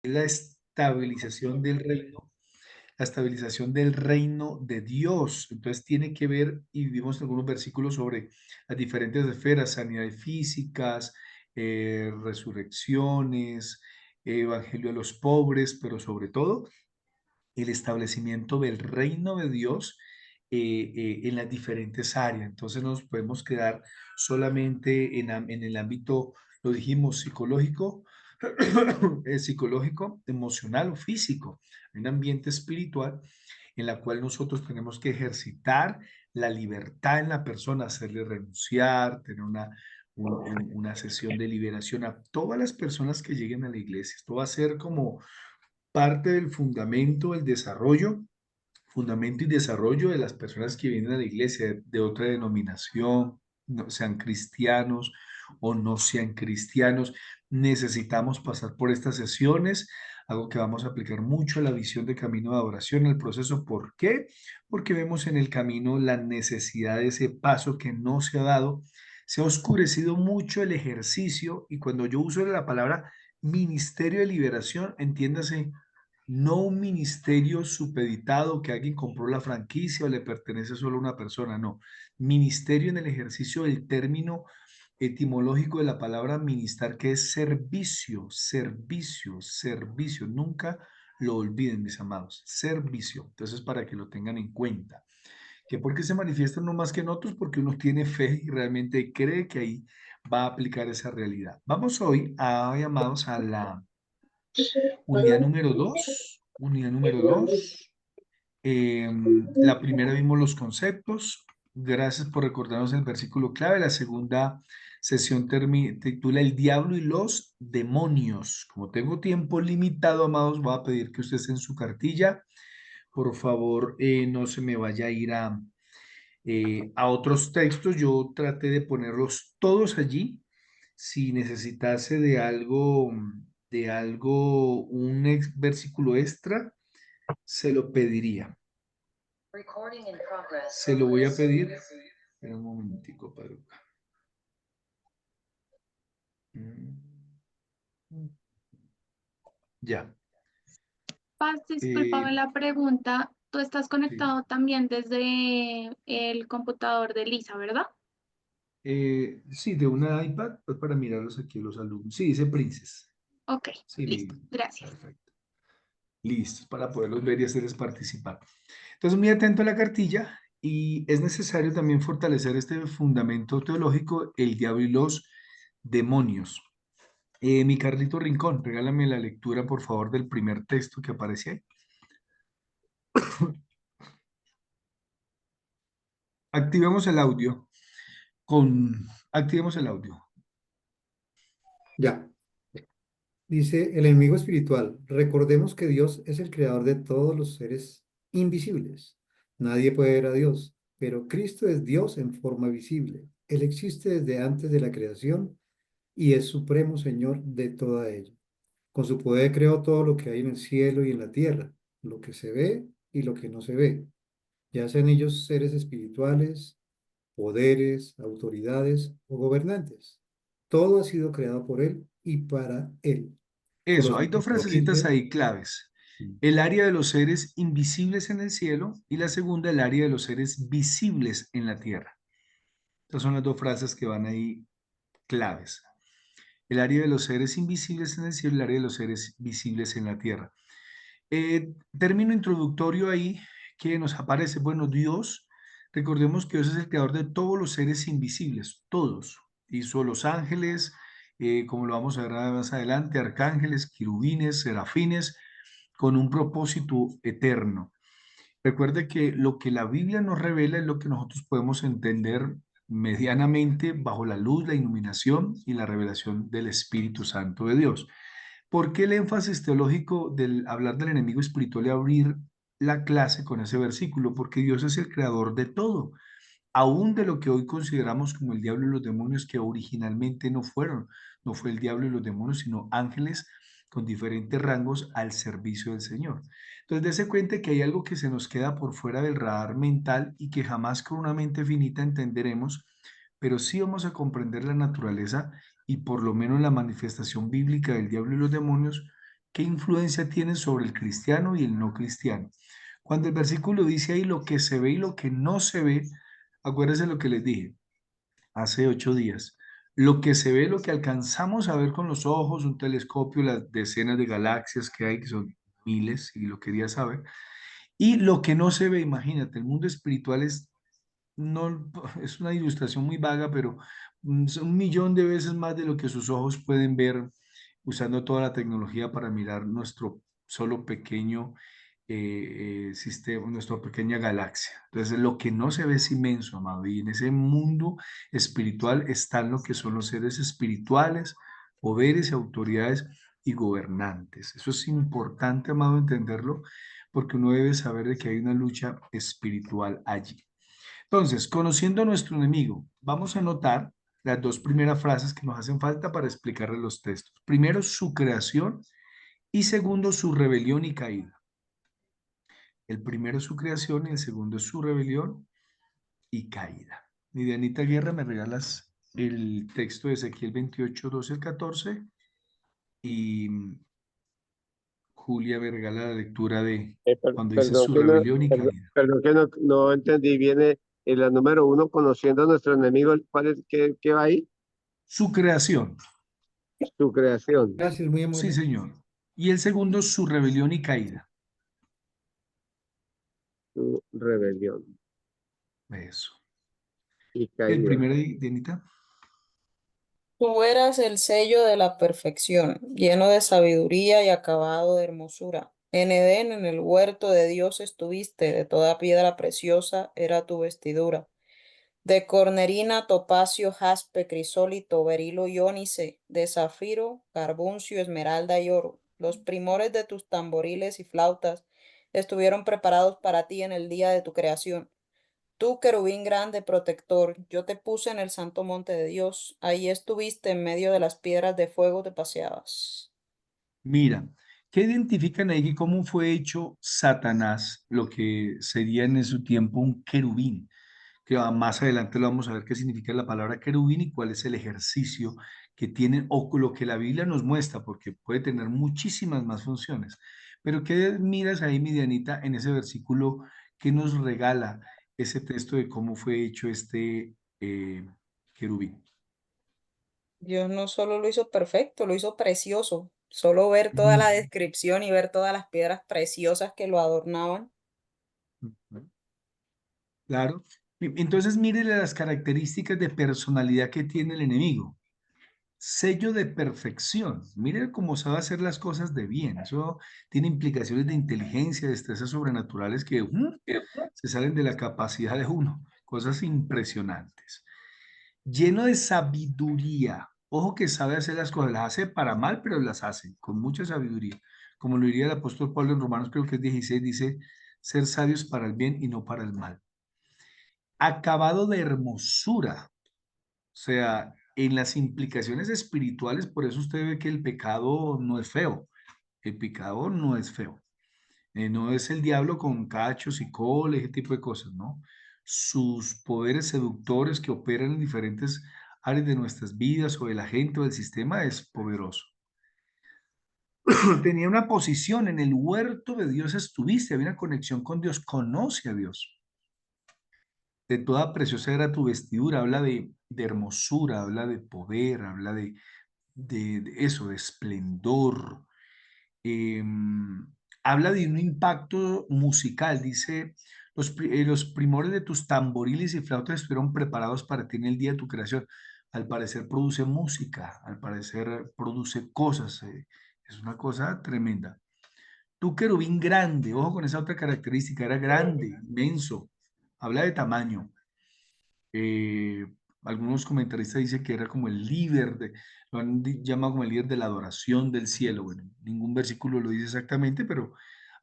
la estabilización del reino, la estabilización del reino de Dios. Entonces tiene que ver, y vimos algunos versículos sobre las diferentes esferas, sanidades físicas, resurrecciones, evangelio a los pobres, pero sobre todo el establecimiento del reino de Dios en las diferentes áreas. Entonces nos podemos quedar solamente en el ámbito, lo dijimos, psicológico, psicológico, emocional o físico, un ambiente espiritual en la cual nosotros tenemos que ejercitar la libertad en la persona, hacerle renunciar, tener una sesión de liberación a todas las personas que lleguen a la iglesia. Esto va a ser como parte del fundamento y desarrollo de las personas que vienen a la iglesia de otra denominación, no sean cristianos o no sean cristianos. Necesitamos pasar por estas sesiones, algo que vamos a aplicar mucho a la visión de camino de adoración, el proceso. ¿Por qué? Porque vemos en el camino la necesidad de ese paso que no se ha dado. Se ha oscurecido mucho el ejercicio y cuando yo uso la palabra ministerio de liberación, entiéndase no un ministerio supeditado que alguien compró la franquicia o le pertenece solo a una persona, no. Ministerio en el ejercicio del término etimológico de la palabra ministrar, que es servicio, servicio, servicio. Nunca lo olviden, mis amados, servicio. Entonces, para que lo tengan en cuenta. ¿Que por qué se manifiesta uno más que en otros? Porque uno tiene fe y realmente cree que ahí va a aplicar esa realidad. Vamos hoy a, llamados a la unidad número 2, unidad número 2. La primera vimos los conceptos. Gracias por recordarnos el versículo clave. La segunda sesión titula El diablo y los demonios. Como tengo tiempo limitado, amados, voy a pedir que ustedes en su cartilla, por favor, no se me vaya a ir a otros textos. Yo traté de ponerlos todos allí. Si necesitase de algo, un versículo extra, se lo pediría. Se lo voy a pedir. Espera un momentico, Padre. Ya. Paz, Eh, discúlpame la pregunta. Tú estás sí. conectado también desde el computador de Lisa, ¿verdad? Sí, de una iPad, pues para mirarlos aquí los alumnos. Sí, dice Princess. Ok, Sí, listo, gracias. perfecto. Listos para poderlos ver y hacerles participar. Entonces, muy atento a la cartilla y es necesario también fortalecer este fundamento teológico, el diablo y los demonios. Mi Carlito Rincón, regálame la lectura, por favor, del primer texto que aparece ahí. Activemos el audio. Activemos el audio. Ya, dice el enemigo espiritual. Recordemos que Dios es el creador de todos los seres invisibles. Nadie puede ver a Dios, pero Cristo es Dios en forma visible. Él existe desde antes de la creación y es supremo Señor de toda ella. Con su poder creó todo lo que hay en el cielo y en la tierra, lo que se ve y lo que no se ve, ya sean ellos seres espirituales, poderes, autoridades o gobernantes. Todo ha sido creado por Él y para Él. Eso, hay dos Conocimiento frasecitas libre. ahí claves. El área de los seres invisibles en el cielo y la segunda, el área de los seres visibles en la tierra. Estas son las dos frases que van ahí claves. El área de los seres invisibles en el cielo y el área de los seres visibles en la tierra. Término introductorio ahí que nos aparece. Bueno, Dios, recordemos que Dios es el creador de todos los seres invisibles, todos. Hizo los ángeles, como lo vamos a ver más adelante, arcángeles, querubines, serafines, con un propósito eterno. Recuerde que lo que la Biblia nos revela es lo que nosotros podemos entender medianamente bajo la luz, la iluminación y la revelación del Espíritu Santo de Dios. ¿Por qué el énfasis teológico del hablar del enemigo espiritual y abrir la clase con ese versículo? Porque Dios es el creador de todo, aún de lo que hoy consideramos como el diablo y los demonios, que originalmente no fueron, no fue el diablo y los demonios, sino ángeles con diferentes rangos al servicio del Señor. Entonces, dése cuenta que hay algo que se nos queda por fuera del radar mental y que jamás con una mente finita entenderemos, pero sí vamos a comprender la naturaleza y por lo menos la manifestación bíblica del diablo y los demonios ¿Qué influencia tienen sobre el cristiano y el no cristiano? Cuando el versículo dice ahí lo que se ve y lo que no se ve, acuérdense lo que les dije hace 8 días. Lo que se ve, lo que alcanzamos a ver con los ojos, un telescopio, las decenas de galaxias que hay, que son miles, y lo quería saber. Y lo que no se ve, imagínate, el mundo espiritual es, no, es una ilustración muy vaga, pero es 1 millón de veces más de lo que sus ojos pueden ver usando toda la tecnología para mirar nuestro solo pequeño sistema, nuestra pequeña galaxia. Entonces, lo que no se ve es inmenso, amado, y en ese mundo espiritual están lo que son los seres espirituales, poderes y autoridades y gobernantes. Eso es importante, amado, entenderlo, porque uno debe saber de que hay una lucha espiritual allí. Entonces, conociendo a nuestro enemigo, vamos a notar las dos primeras frases que nos hacen falta para explicarle los textos. Primero, su creación y segundo, su rebelión y caída. El primero es su creación y el segundo es su rebelión y caída. Mi Dianita Guerra, ¿me regalas el texto de Ezequiel 28, 12 al 14? Y Julia me regala la lectura de cuando dice Perdón su que no, rebelión y caída. perdón que no entendí. Viene en la número 1, conociendo a nuestro enemigo. ¿Cuál es, qué va ahí? Su creación, Su creación, Gracias, muy sí, amable. señor. Y el segundo, su rebelión y caída. su rebelión Eso. y El caída. primero, Dianita. Tú eras el sello de la perfección, lleno de sabiduría y acabado de hermosura. En Edén, en el huerto de Dios estuviste, de toda piedra preciosa era tu vestidura. De cornerina, topacio, jaspe, crisólito, berilo y ónice, de zafiro, carbuncio, esmeralda y oro. Los primores de tus tamboriles y flautas estuvieron preparados para ti en el día de tu creación. Tú, querubín grande, protector, yo te puse en el santo monte de Dios. Ahí estuviste en medio de las piedras de fuego, te paseabas. Mira, ¿qué identifican ahí cómo fue hecho Satanás, lo que sería en su tiempo un querubín? Más adelante lo vamos a ver qué significa la palabra querubín y cuál es el ejercicio que tiene o lo que la Biblia nos muestra, porque puede tener muchísimas más funciones. Pero ¿qué miras ahí, Midianita, en ese versículo que nos regala ese texto de cómo fue hecho este querubín? Dios no solo lo hizo perfecto, lo hizo precioso. Solo ver toda Ujú, la descripción y ver todas las piedras preciosas que lo adornaban. ujú. Claro. Entonces, mire las características de personalidad que tiene el enemigo. Sello de perfección. Mire cómo sabe hacer las cosas de bien. Eso tiene implicaciones de inteligencia, destrezas sobrenaturales que se salen de la capacidad de uno. Cosas impresionantes. Lleno de sabiduría. Ojo que sabe hacer las cosas. Las hace para mal, pero las hace con mucha sabiduría. Como lo diría el apóstol Pablo en Romanos, creo que es 16, dice, ser sabios para el bien y no para el mal. Acabado de hermosura. O sea, en las implicaciones espirituales, por eso usted ve que el pecado no es feo. El pecado no es feo. No es el diablo con cachos y coles, ese tipo de cosas, ¿no? Sus poderes seductores que operan en diferentes áreas de nuestras vidas o de la gente o del sistema es poderoso. Tenía una posición en el huerto de Dios, estuviste, había una conexión con Dios, conoce a Dios. De toda preciosa era tu vestidura, habla de hermosura, habla de poder, habla de eso, de esplendor. Habla de un impacto musical, dice, los primores de tus tamboriles y flautas estuvieron preparados para ti en el día de tu creación. Al parecer produce música, al parecer produce cosas, es una cosa tremenda. Tu querubín grande, ojo con esa otra característica, era grande, inmenso, habla de tamaño. Eh, Algunos comentaristas dicen que era como el líder, lo han llamado como el líder de la adoración del cielo. Bueno, ningún versículo lo dice exactamente, pero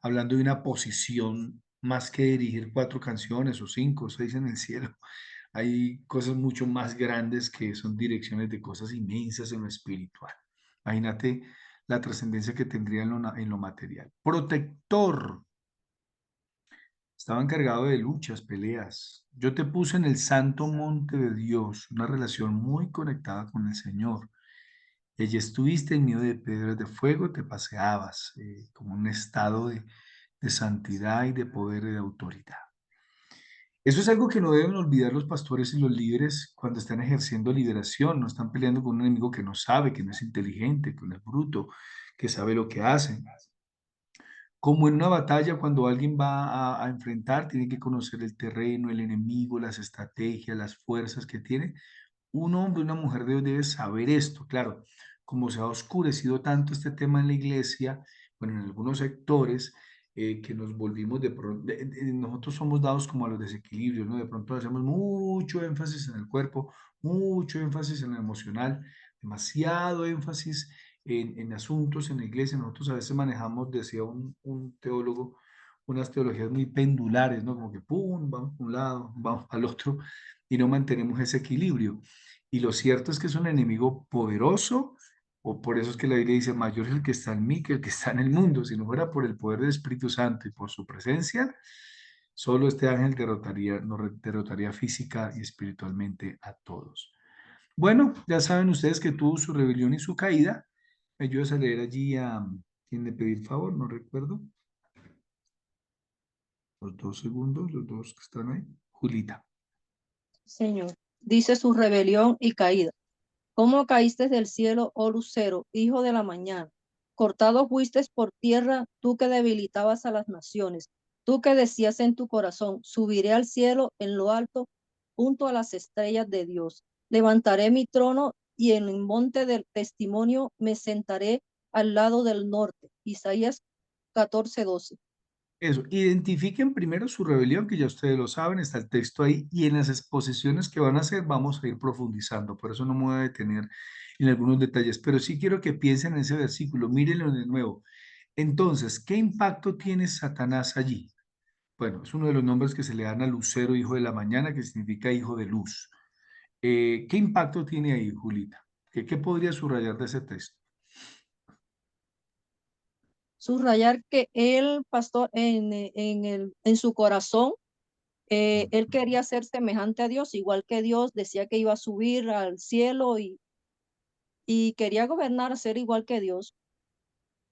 hablando de una posición más que dirigir 4 canciones o 5 o 6 en el cielo, hay cosas mucho más grandes que son direcciones de cosas inmensas en lo espiritual. Imagínate la trascendencia que tendría en lo material. Protector. Estaba encargado de luchas, peleas. Yo te puse en el santo monte de Dios, una relación muy conectada con el Señor. Y allí estuviste en medio de piedras de fuego, te paseabas como un estado de santidad y de poder y de autoridad. Eso es algo que no deben olvidar los pastores y los líderes cuando están ejerciendo liberación. No están peleando con un enemigo que no sabe, que no es inteligente, que no es bruto, que sabe lo que hace. Como en una batalla, cuando alguien va a enfrentar, tiene que conocer el terreno, el enemigo, las estrategias, las fuerzas que tiene. Un hombre, una mujer debe saber esto. Claro, como se ha oscurecido tanto este tema en la iglesia, bueno, en algunos sectores, que nos volvimos de pronto, nosotros somos dados como a los desequilibrios, ¿no? De pronto hacemos mucho énfasis en el cuerpo, mucho énfasis en lo emocional, demasiado énfasis en asuntos en la iglesia. Nosotros a veces manejamos, decía un teólogo, unas teologías muy pendulares, ¿no? Como que, pum, vamos a un lado, vamos al otro, y no mantenemos ese equilibrio. Y lo cierto es que es un enemigo poderoso, o por eso es que la Biblia dice, mayor es el que está en mí que el que está en el mundo. Si no fuera por el poder del Espíritu Santo y por su presencia, solo este ángel derrotaría física y espiritualmente a todos. Bueno, ya saben ustedes que tuvo su rebelión y su caída. ¿Me ayudas a leer allí a quien le pedí el favor? No recuerdo. Los 2 segundos, los dos que están ahí. Julita. Señor, dice su rebelión y caída. ¿Cómo caíste del cielo, oh lucero, hijo de la mañana? Cortado fuiste por tierra, tú que debilitabas a las naciones, tú que decías en tu corazón, subiré al cielo en lo alto, junto a las estrellas de Dios. Levantaré mi trono y en el monte del testimonio me sentaré al lado del norte. Isaías 14:12. Eso, identifiquen primero su rebelión, que ya ustedes lo saben, está el texto ahí, y en las exposiciones que van a hacer vamos a ir profundizando, por eso no me voy a detener en algunos detalles, pero sí quiero que piensen en ese versículo, mírenlo de nuevo. Entonces, ¿qué impacto tiene Satanás allí? Bueno, es uno de los nombres que se le dan a Lucero, hijo de la mañana, que significa hijo de luz. ¿Qué impacto tiene ahí, Julita? ¿Qué podría subrayar de ese texto? Subrayar que él, pastor, en su corazón, él quería ser semejante a Dios, igual que Dios decía que iba a subir al cielo y quería gobernar, ser igual que Dios.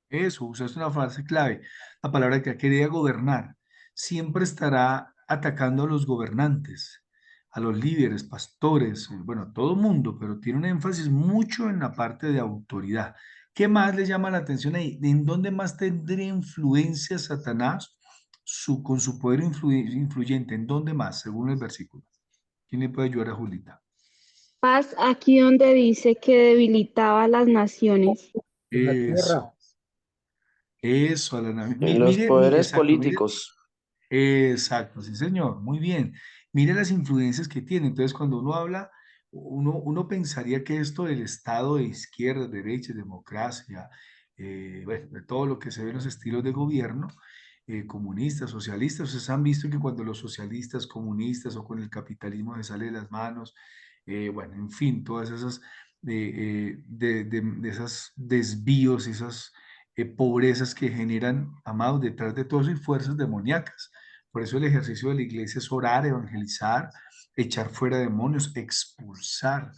Eso, usaste una frase clave, la palabra que quería gobernar. Siempre estará atacando a los gobernantes, a los líderes, pastores, bueno, a todo mundo, pero tiene un énfasis mucho en la parte de autoridad. ¿Qué más le llama la atención ahí? ¿En dónde más tendría influencia Satanás con su poder influyente? ¿En dónde más, según el versículo? ¿Quién le puede ayudar a Julita? Paz aquí donde dice que debilitaba a las naciones. En la Eso, tierra. eso, Alana. En los Mire, poderes exacto, mire. políticos. Exacto, sí, señor, muy bien. Mire las influencias que tiene. Entonces, cuando uno habla, uno pensaría que esto del Estado de izquierda, derecha, democracia, bueno, de todo lo que se ve en los estilos de gobierno, comunistas, socialistas, ustedes han visto que cuando los socialistas, comunistas o con el capitalismo se sale de las manos, bueno, en fin, todas esas, de esas desvíos, esas pobrezas que generan, amados, detrás de todo eso hay fuerzas demoníacas. Por eso el ejercicio de la iglesia es orar, evangelizar, echar fuera demonios, expulsar.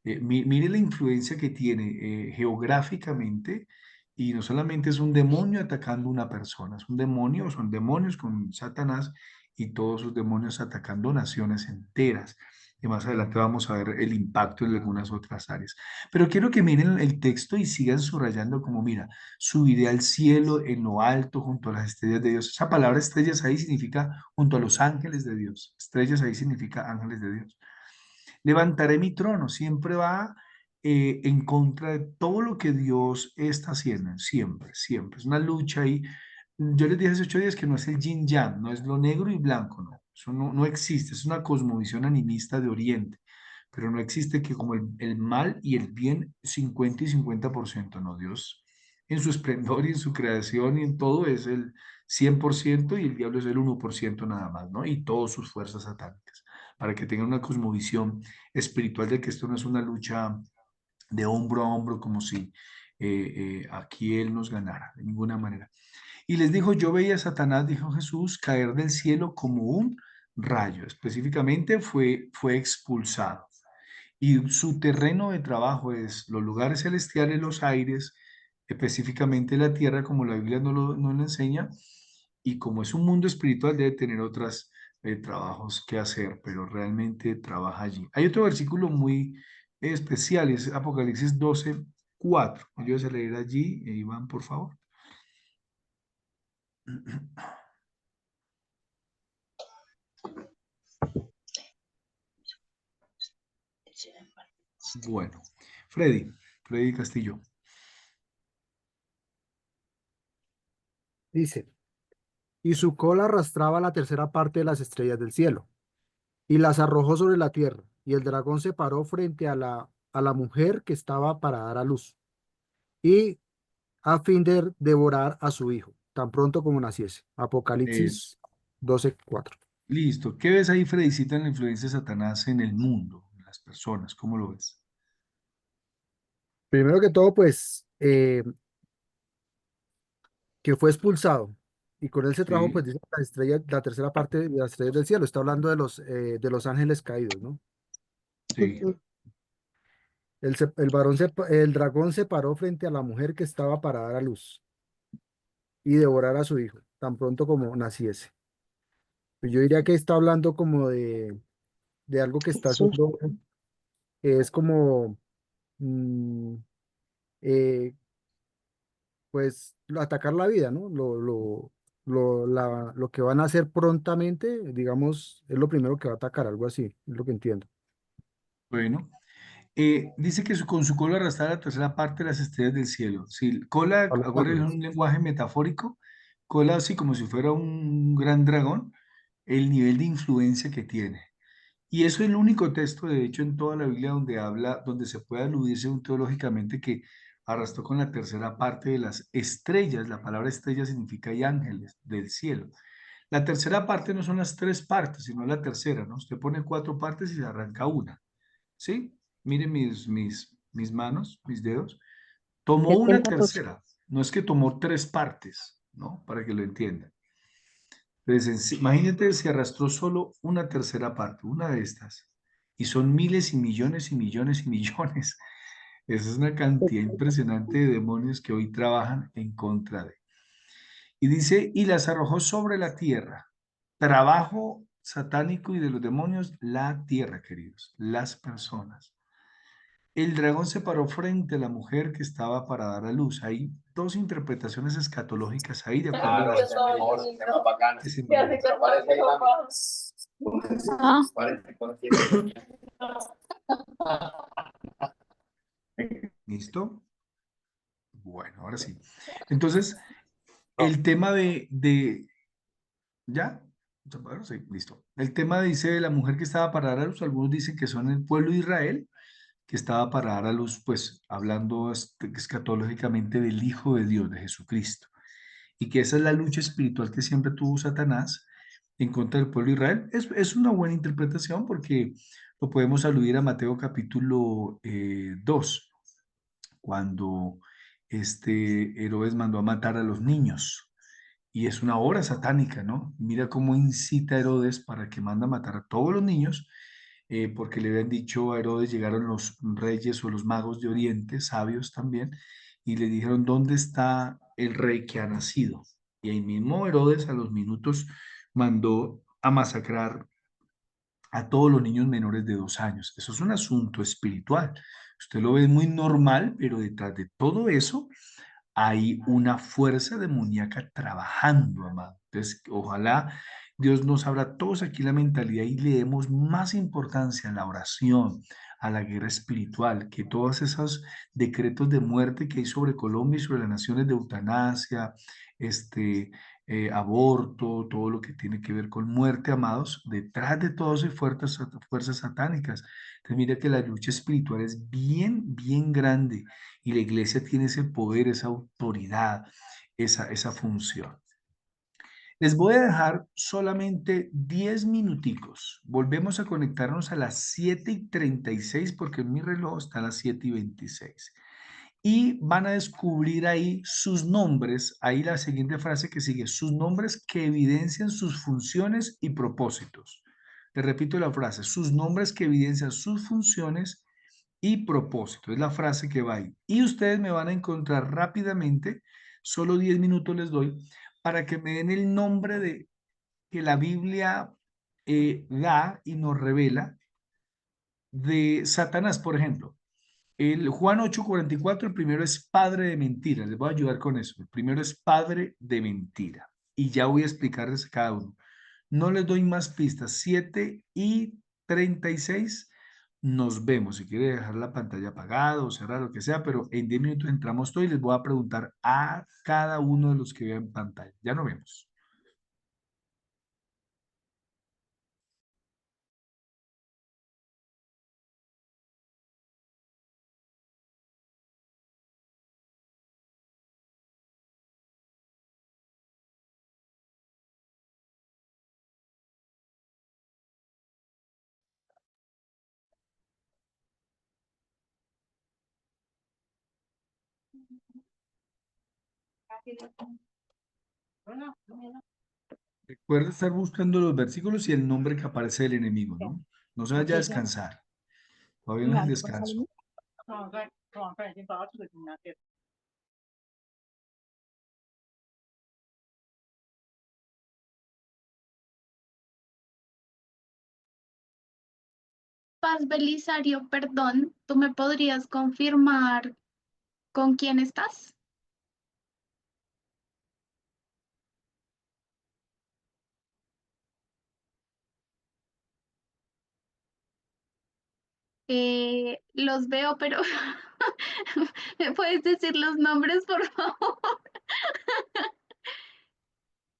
Mire la influencia que tiene geográficamente, y no solamente es un demonio atacando una persona, es un demonio, son demonios con Satanás y todos sus demonios atacando naciones enteras. Y más adelante vamos a ver el impacto en algunas otras áreas. Pero quiero que miren el texto y sigan subrayando como, mira, subiré al cielo en lo alto junto a las estrellas de Dios. Esa palabra estrellas ahí significa junto a los ángeles de Dios. Estrellas ahí significa ángeles de Dios. Levantaré mi trono, siempre va en contra de todo lo que Dios está haciendo, siempre, siempre. Es una lucha ahí. Yo les dije hace 8 días que no es el yin yang, no es lo negro y blanco, no. Eso no existe, es una cosmovisión animista de Oriente, pero no existe que como el mal y el bien 50 y 50%, no, Dios en su esplendor y en su creación y en todo es el 100% y el diablo es el 1% nada más, ¿no? Y todas sus fuerzas satánicas para que tengan una cosmovisión espiritual de que esto no es una lucha de hombro a hombro como si aquí Él nos ganara, de ninguna manera. Y les dijo, yo veía a Satanás, dijo Jesús, caer del cielo como un rayo. Específicamente fue expulsado. Y su terreno de trabajo es los lugares celestiales, los aires, específicamente la tierra, como la Biblia no lo enseña, y como es un mundo espiritual, debe tener otros trabajos que hacer, pero realmente trabaja allí. Hay otro versículo muy especial, es Apocalipsis 12:4. Ayúdese a leer allí, Iván, por favor. Bueno, Freddy Castillo. Dice, y su cola arrastraba la tercera parte de las estrellas del cielo, y las arrojó sobre la tierra, y el dragón se paró frente a la mujer que estaba para dar a luz, y a fin de devorar a su hijo, tan pronto como naciese. Es, Apocalipsis 12:4. listo. ¿Qué ves ahí, Fredicita, en la influencia de Satanás en el mundo, en las personas? ¿Cómo lo ves? Primero que todo, pues, que fue expulsado, y con él se trajo, Sí, pues, dice la estrella, la tercera parte de las estrellas del cielo. Está hablando de los ángeles caídos, ¿no? sí. El dragón se paró frente a la mujer que estaba para dar a luz y devorar a su hijo, tan pronto como naciese. Pues yo diría que está hablando como de algo que está haciendo, es como, mm, eh, pues, atacar la vida, ¿no? Lo que van a hacer prontamente, digamos, es lo primero que va a atacar, algo así, es lo que entiendo. Bueno. Dice que con su cola arrastraba la tercera parte de las estrellas del cielo. Sí, cola, A los acuérdense, es ángeles. un lenguaje metafórico. Cola así como si fuera un gran dragón, el nivel de influencia que tiene. Y eso es el único texto, de hecho, en toda la Biblia donde habla, donde se puede aludirse teológicamente que arrastró con la tercera parte de las estrellas. La palabra estrella significa y ángeles del cielo. La tercera parte no son las tres partes, sino la tercera, ¿no? Usted pone cuatro partes y se arranca una, ¿sí? Miren mis manos, mis dedos. Tomó una tercera, no es que tomó tres partes, ¿no? Para que lo entiendan. Entonces, imagínate si arrastró solo una tercera parte, una de estas, y son miles y millones y millones y millones. Esa es una cantidad impresionante de demonios que hoy trabajan en contra de. Y dice, y las arrojó sobre la tierra. Trabajo satánico y de los demonios, la tierra, queridos, las personas. El dragón se paró frente a la mujer que estaba para dar a luz. Hay dos interpretaciones escatológicas ahí, de acuerdo a las estrellas. Ah, ¿Listo? Bueno, ahora sí. Entonces, el tema ¿ya? Bueno, sí, listo. El tema dice de la mujer que estaba para dar a luz. Algunos dicen que son el pueblo de Israel, que estaba para dar a luz, pues, hablando escatológicamente del Hijo de Dios, de Jesucristo. Y que esa es la lucha espiritual que siempre tuvo Satanás en contra del pueblo de Israel. Es una buena interpretación porque lo podemos aludir a Mateo capítulo 2, cuando Herodes mandó a matar a los niños. Y es una obra satánica, ¿no? Mira cómo incita a Herodes para que manda a matar a todos los niños, porque le habían dicho a Herodes, llegaron los reyes o los magos de Oriente, sabios también, y le dijeron, ¿dónde está el rey que ha nacido? Y ahí mismo Herodes a los minutos mandó a masacrar a todos los niños menores de 2 años. Eso es un asunto espiritual. Usted lo ve muy normal, pero detrás de todo eso hay una fuerza demoníaca trabajando, amado. Entonces, ojalá Dios nos abra todos aquí la mentalidad y le demos más importancia a la oración, a la guerra espiritual, que todos esos decretos de muerte que hay sobre Colombia y sobre las naciones de eutanasia, este, aborto, todo lo que tiene que ver con muerte, amados, detrás de todo eso hay fuerzas satánicas. Entonces, mira que la lucha espiritual es bien, bien grande y la iglesia tiene ese poder, esa autoridad, esa función. Les voy a dejar solamente 10 minuticos. Volvemos a conectarnos a las 7:36 porque en mi reloj está a las 7:26. Y van a descubrir ahí sus nombres, ahí la siguiente frase que sigue, sus nombres que evidencian sus funciones y propósitos. Les repito la frase, sus nombres que evidencian sus funciones y propósito. Es la frase que va ahí. Y ustedes me van a encontrar rápidamente, solo 10 minutos les doy, para que me den el nombre de que la Biblia da y nos revela de Satanás, por ejemplo. El Juan 8:44, el primero es padre de mentira. Les voy a ayudar con eso. El primero es padre de mentira. Y ya voy a explicarles cada uno. No les doy más pistas. 7:36. Nos vemos. Si quiere dejar la pantalla apagada o cerrar lo que sea, pero en 10 minutos entramos todos y les voy a preguntar a cada uno de los que vean pantalla. Ya nos vemos. Recuerda estar buscando los versículos y el nombre que aparece del enemigo, ¿no? No se vaya a descansar. Todavía no es el descanso. Paz Belisario, perdón, ¿tú me podrías confirmar con quién estás? Los veo, pero ¿me puedes decir los nombres, por favor?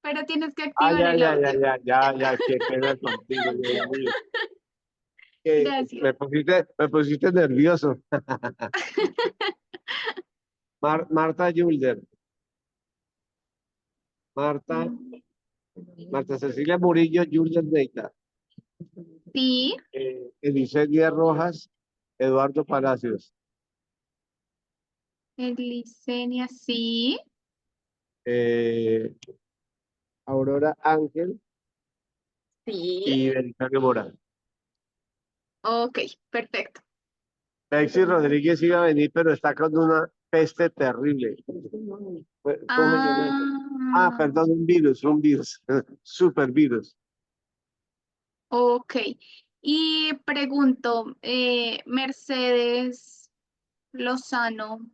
Pero tienes que Ah, activar ya, el ya, ya, audio. ya, ya, ya, qué pena contigo, Dios mío. Que Gracias. me pusiste nervioso. Marta Julder, Marta, Mm, Marta Cecilia Murillo, Julder Neita, Sí, Elisenia Rojas, Eduardo Palacios, Elisenia, sí. eh, Aurora Ángel Sí. y Belisario Morán. Ok, perfecto. Alexis Rodríguez iba a venir, pero está con una peste terrible. ¿Cómo se llama eso? Ah, Ah, perdón, un virus, super virus. ok. Y pregunto, Mercedes Lozano.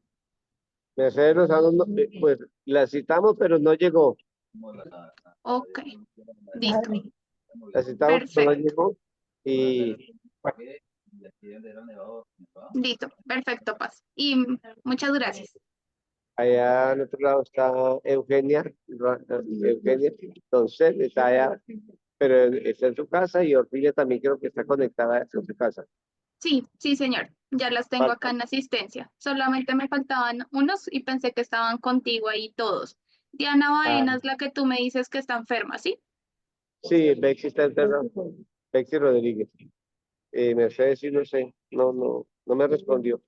Mercedes Lozano, pues la citamos, pero no llegó. Ok, listo. La citamos, pero no Perfecto. llegó. Y Listo, perfecto, Paz. Y muchas gracias. allá al otro lado está Eugenia, Eugenia, entonces está allá, pero está en su casa y Ortilia también creo que está conectada en su casa. Sí, sí, señor. Ya las tengo acá Falta. en asistencia. Solamente me faltaban unos y pensé que estaban contigo ahí todos. Diana Ah, Baena es la que tú me dices que está enferma, ¿sí? sí, Bexi está enterrada, Bexi Rodríguez. Mercedes sí, no sé, no me respondió.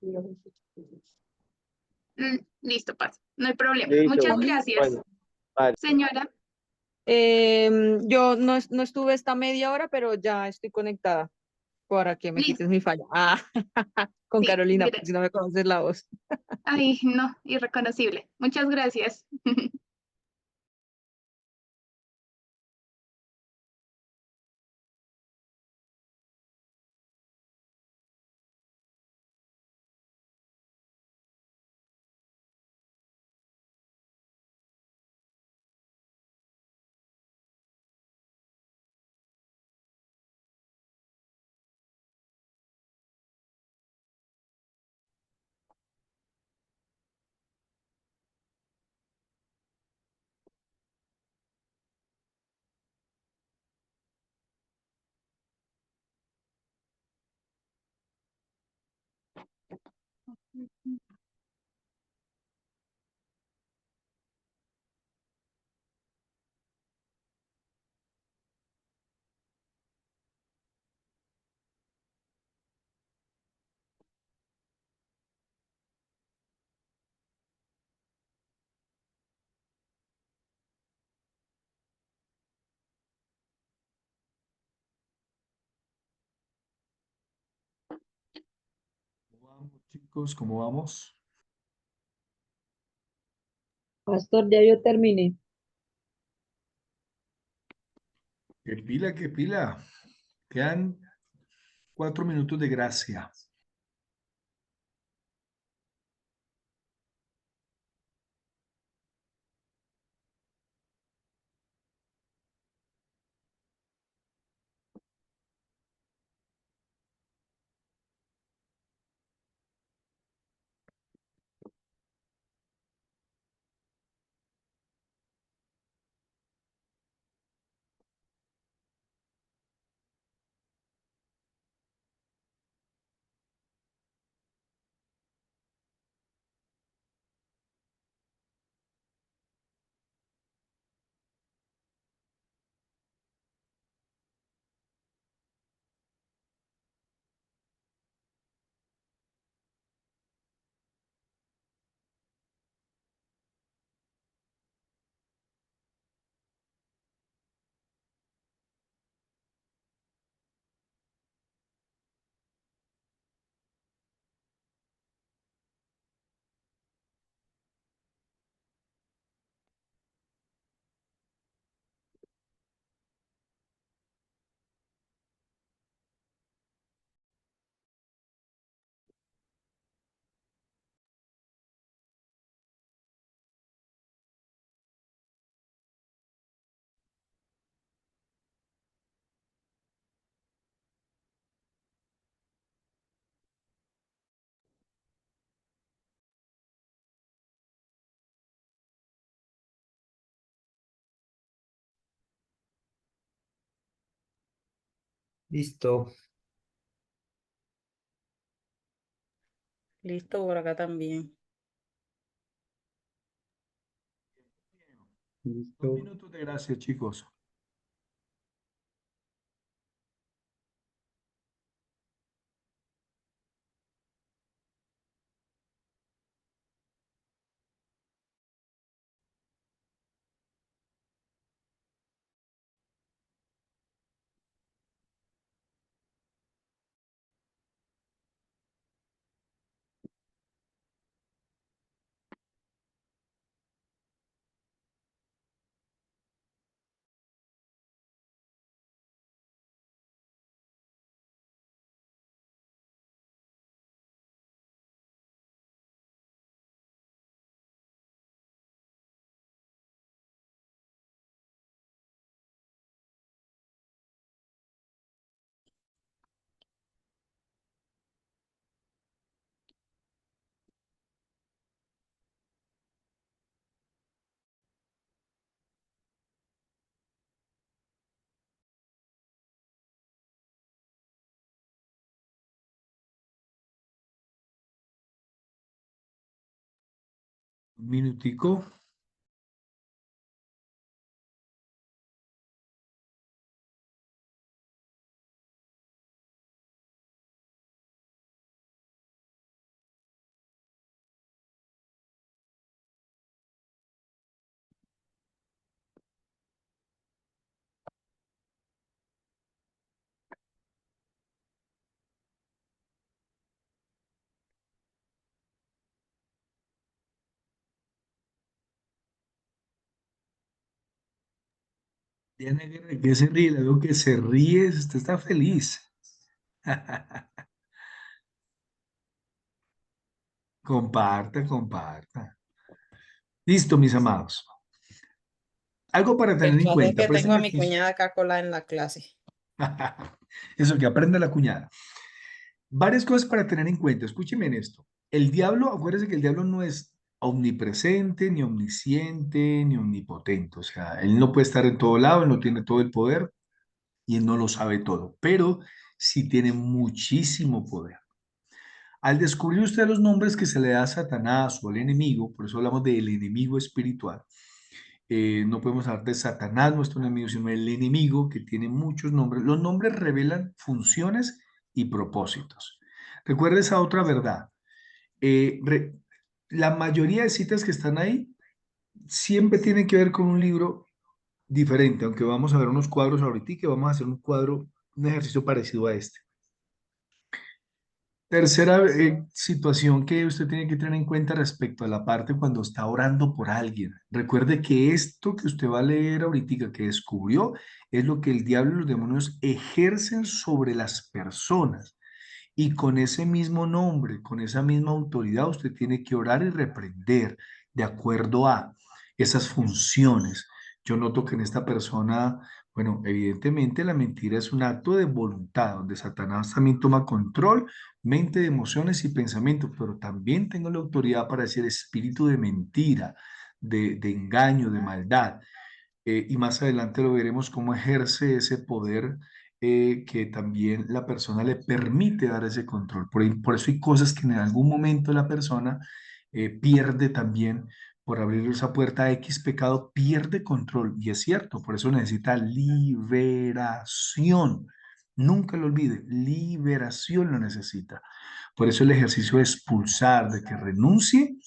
Listo, Paz. No hay problema. Listo, Muchas gracias, bueno, vale. señora. Yo no estuve esta media hora, pero ya estoy conectada para que me Listo. quites mi falla. Ah, con Sí, Carolina, porque si gracias. no me conoces la voz. Ay, no, irreconocible. Muchas gracias. Chicos, ¿cómo vamos? Pastor, ya yo terminé. ¡Qué pila, qué pila! Quedan 4 minutos de gracia. Listo. Listo por acá también. 2 minutos de gracia, chicos. Un minutico. Diana Guerra, ¿de qué se ríe? Le veo que se ríe, usted está feliz. Comparta, comparta. Listo, mis amados. Algo para El tener en caso es cuenta. que tengo Presten a mi atención. cuñada acá colada en la clase. Eso que aprende la cuñada. Varias cosas para tener en cuenta. Escúcheme en esto. El diablo, acuérdense que el diablo no es omnipresente, ni omnisciente, ni omnipotente. O sea, él no puede estar en todo lado, él no tiene todo el poder y él no lo sabe todo, pero sí tiene muchísimo poder. Al descubrir usted los nombres que se le da a Satanás o al enemigo, por eso hablamos del enemigo espiritual, no podemos hablar de Satanás, nuestro enemigo, sino el enemigo que tiene muchos nombres. Los nombres revelan funciones y propósitos. Recuerda esa otra verdad. Eh, re- la mayoría de citas que están ahí siempre tienen que ver con un libro diferente, aunque vamos a ver unos cuadros ahorita que vamos a hacer un cuadro, un ejercicio parecido a este. Tercera situación que usted tiene que tener en cuenta respecto a la parte cuando está orando por alguien. Recuerde que esto que usted va a leer ahorita, que descubrió, es lo que el diablo y los demonios ejercen sobre las personas. Y con ese mismo nombre, con esa misma autoridad, usted tiene que orar y reprender de acuerdo a esas funciones. Yo noto que en esta persona, bueno, evidentemente la mentira es un acto de voluntad, donde Satanás también toma control, mente de emociones y pensamientos, pero también tengo la autoridad para decir espíritu de mentira, de engaño, de maldad. Y más adelante lo veremos cómo ejerce ese poder que también la persona le permite dar ese control. Por eso hay cosas que en algún momento la persona pierde también por abrir esa puerta a X pecado, pierde control. Y es cierto, por eso necesita liberación. Nunca lo olvide, liberación lo necesita. Por eso el ejercicio de expulsar, de que renuncie,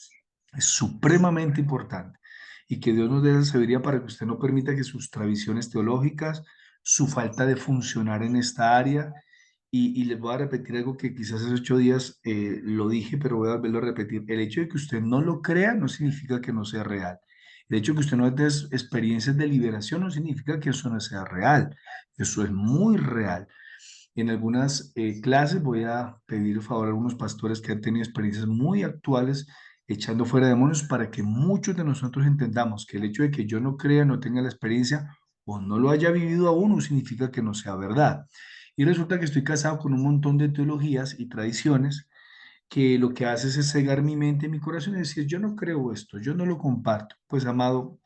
es supremamente importante y que Dios nos dé la sabiduría para que usted no permita que sus tradiciones teológicas, su falta de funcionar en esta área, y les voy a repetir algo que quizás hace 8 días lo dije, pero voy a volverlo a repetir. El hecho de que usted no lo crea no significa que no sea real. El hecho de que usted no tenga experiencias de liberación no significa que eso no sea real. Eso es muy real. En algunas clases voy a pedir favor a algunos pastores que han tenido experiencias muy actuales echando fuera demonios para que muchos de nosotros entendamos que el hecho de que yo no crea, no tenga la experiencia o no lo haya vivido aún no significa que no sea verdad. Y resulta que estoy casado con un montón de teologías y tradiciones que lo que hace es cegar mi mente y mi corazón y decir, yo no creo esto, yo no lo comparto. Pues amado,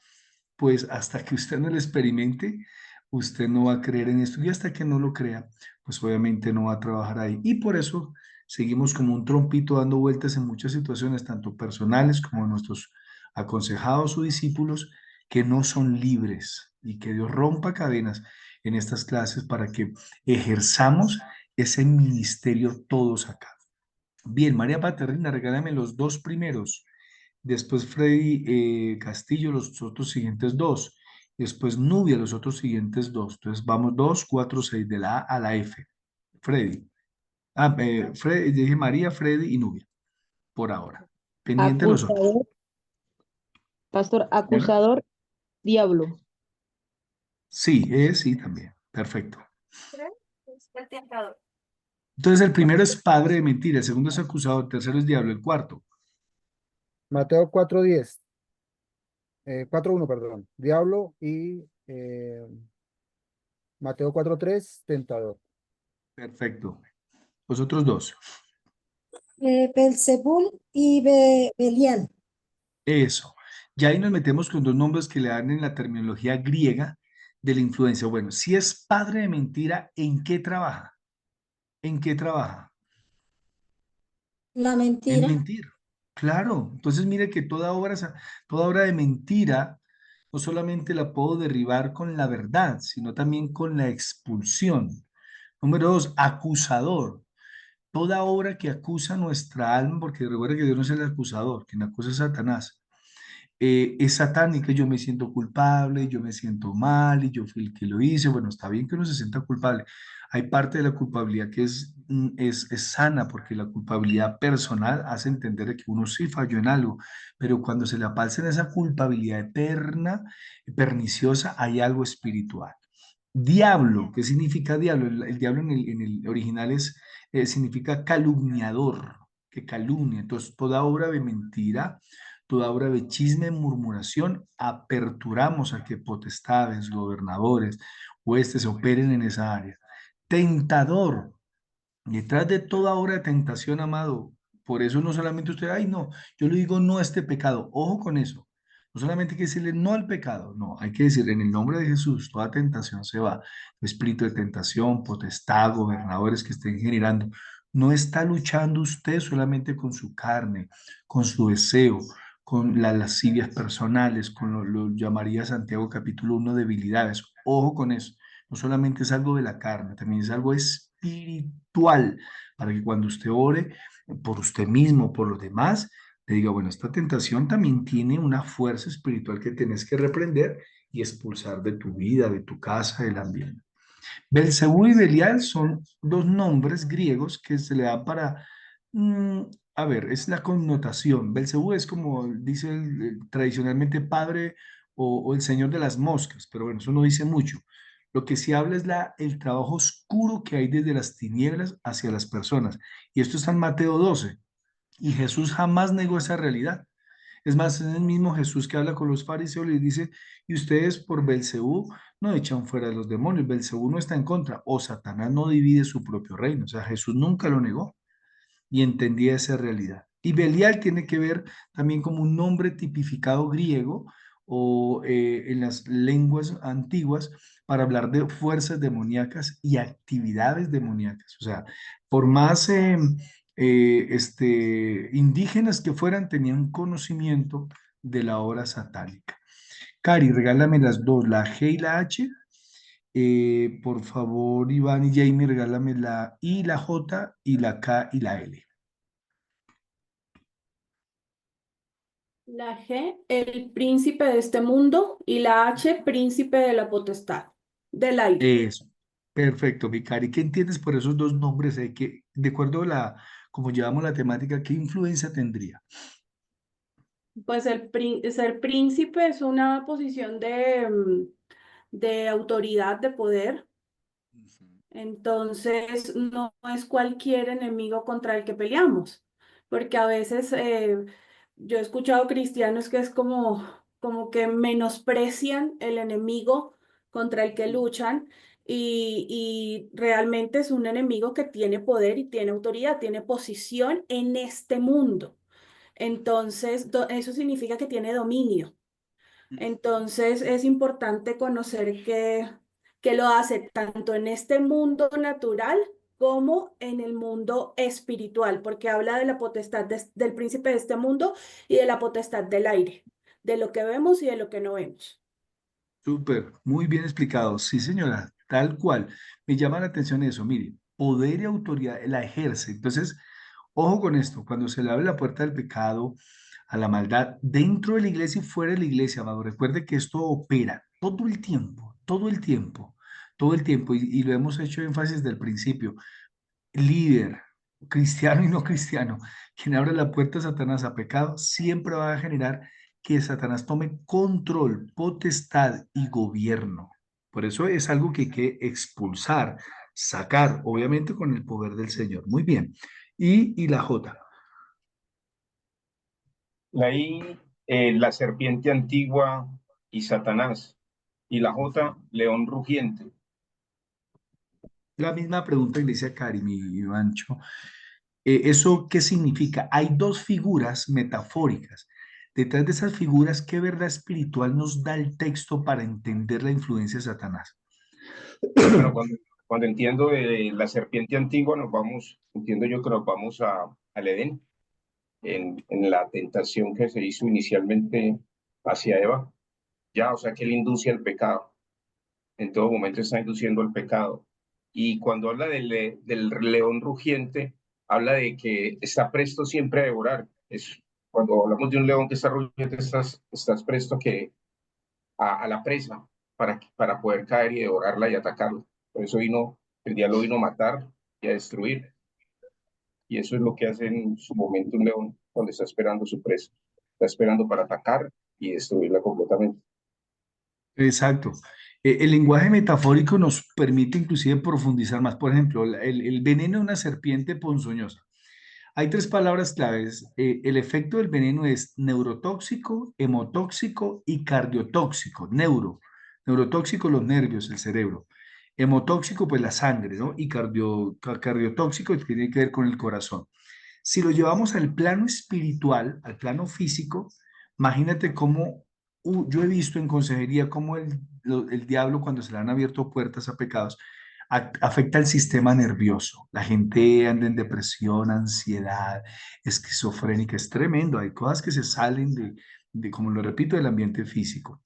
pues hasta que usted no lo experimente, usted no va a creer en esto y hasta que no lo crea, pues obviamente no va a trabajar ahí. Y por eso seguimos como un trompito dando vueltas en muchas situaciones, tanto personales como nuestros aconsejados o discípulos, que no son libres y que Dios rompa cadenas en estas clases para que ejerzamos ese ministerio todos acá. Bien, María Paterna, regálame los dos primeros. Después Freddy Castillo, los otros siguientes dos. Después Nubia, los otros siguientes dos. Entonces vamos 2, 4, 6, de la A a la F. Freddy. Freddy, dije María, Freddy y Nubia, por ahora. Pendiente los otros. Acusador, pastor, ¿Verdad? acusador, diablo. Sí, sí, también. Perfecto. Entonces el primero es padre de mentira, el segundo es acusado, el tercero es diablo, el cuarto. Mateo 4:10, 4:1, perdón. Diablo y Mateo 4:3, tentador. Perfecto. Los otros dos. Belzebul y Belial. Eso. Ya ahí nos metemos con dos nombres que le dan en la terminología griega de la influencia. Bueno, si es padre de mentira, ¿en qué trabaja? ¿En qué trabaja? La En mentira. mentir. Claro. Entonces mire que toda obra de mentira no solamente la puedo derribar con la verdad, sino también con la expulsión. Número dos, acusador. Toda obra que acusa nuestra alma, porque recuerda que Dios no es el acusador, quien acusa es Satanás, es satánica, yo me siento culpable, yo me siento mal y yo fui el que lo hice. Bueno, está bien que uno se sienta culpable. Hay parte de la culpabilidad que es sana, porque la culpabilidad personal hace entender que uno sí falló en algo, pero cuando se le apalsa en esa culpabilidad eterna, perniciosa, hay algo espiritual. Diablo, ¿qué significa diablo? El diablo en el original significa calumniador, que calumnia. Entonces, toda obra de mentira, toda obra de chisme, murmuración, aperturamos a que potestades, gobernadores, huestes operen en esa área. Tentador, detrás de toda obra de tentación, amado, por eso no solamente usted, ay, no, yo le digo no a este pecado, ojo con eso. No solamente hay que decirle no al pecado, no, hay que decir en el nombre de Jesús, toda tentación se va. Espíritu de tentación, potestad, gobernadores que estén generando. No está luchando usted solamente con su carne, con su deseo, con las lascivias personales, con lo llamaría Santiago capítulo 1 debilidades. Ojo con eso. No solamente es algo de la carne, también es algo espiritual, para que cuando usted ore por usted mismo, por los demás, le diga, bueno, esta tentación también tiene una fuerza espiritual que tienes que reprender y expulsar de tu vida, de tu casa, del ambiente. Belcebú y Belial son dos nombres griegos que se le dan para Mm, a ver, es la connotación. Belcebú es como dice tradicionalmente padre o el señor de las moscas, pero bueno, eso no dice mucho. Lo que sí habla es el trabajo oscuro que hay desde las tinieblas hacia las personas. Y esto está en Mateo 12. Y Jesús jamás negó esa realidad. Es más, es el mismo Jesús que habla con los fariseos y les dice, y ustedes por Belcebú no echan fuera a los demonios. Belcebú no está en contra, o Satanás no divide su propio reino. O sea, Jesús nunca lo negó y entendía esa realidad. Y Belial tiene que ver también como un nombre tipificado griego o en las lenguas antiguas para hablar de fuerzas demoníacas y actividades demoníacas. O sea, por más indígenas que fueran, tenían conocimiento de la obra satánica. Cari, regálame las dos, la G y la H. Por favor, Iván y Jamie, regálame la I, la J y la K y la L. La G, el príncipe de este mundo, y la H, príncipe de la potestad, del aire. Eso, perfecto, Vicari. ¿Qué entiendes por esos dos nombres? Que, de acuerdo a como llevamos la temática, ¿qué influencia tendría? Pues ser príncipe es una posición de autoridad, de poder. Entonces, no es cualquier enemigo contra el que peleamos, porque a veces yo he escuchado cristianos que es como que menosprecian el enemigo contra el que luchan y realmente es un enemigo que tiene poder y tiene autoridad, tiene posición en este mundo. Entonces, eso significa que tiene dominio. Entonces es importante conocer que lo hace tanto en este mundo natural como en el mundo espiritual, porque habla de la potestad del príncipe de este mundo y de la potestad del aire, de lo que vemos y de lo que no vemos. Súper, muy bien explicado. Sí, señora, tal cual. Me llama la atención eso. Mire, poder y autoridad la ejerce. Entonces, ojo con esto. Cuando se le abre la puerta del pecado, a la maldad, dentro de la iglesia y fuera de la iglesia, amado, recuerde que esto opera todo el tiempo, todo el tiempo, todo el tiempo. Y lo hemos hecho énfasis desde el principio. Líder, cristiano y no cristiano, quien abre la puerta a Satanás a pecado, siempre va a generar que Satanás tome control, potestad y gobierno. Por eso es algo que hay que expulsar, sacar, obviamente con el poder del Señor. Muy bien. Y la J. La I, la serpiente antigua y Satanás. Y la J, león rugiente. La misma pregunta que le hice a Karim y Ivancho. ¿Eso qué significa? Hay dos figuras metafóricas. Detrás de esas figuras, ¿qué verdad espiritual nos da el texto para entender la influencia de Satanás? Bueno, cuando entiendo de la serpiente antigua, entiendo yo que nos vamos al Edén, en la tentación que se hizo inicialmente hacia Eva. Ya, o sea que él induce al pecado. En todo momento está induciendo al pecado. Y cuando habla del león rugiente, habla de que está presto siempre a devorar. Cuando hablamos de un león que está rugiente, estás presto a la presa para poder caer y devorarla y atacarla. Por eso el diablo vino a matar y a destruir. Y eso es lo que hace en su momento un león cuando está esperando su presa. Está esperando para atacar y destruirla completamente. Exacto. El lenguaje metafórico nos permite inclusive profundizar más. Por ejemplo, el veneno de una serpiente ponzoñosa. Hay tres palabras claves. El efecto del veneno es neurotóxico, hemotóxico y cardiotóxico. Neurotóxico, los nervios, el cerebro. Hemotóxico, pues la sangre, ¿no? Y cardiotóxico tiene que ver con el corazón. Si lo llevamos al plano espiritual, al plano físico, imagínate cómo yo he visto en consejería cómo el diablo, cuando se le han abierto puertas a pecados, afecta el sistema nervioso. La gente anda en depresión, ansiedad, esquizofrénica, es tremendo. Hay cosas que se salen como lo repito, del ambiente físico.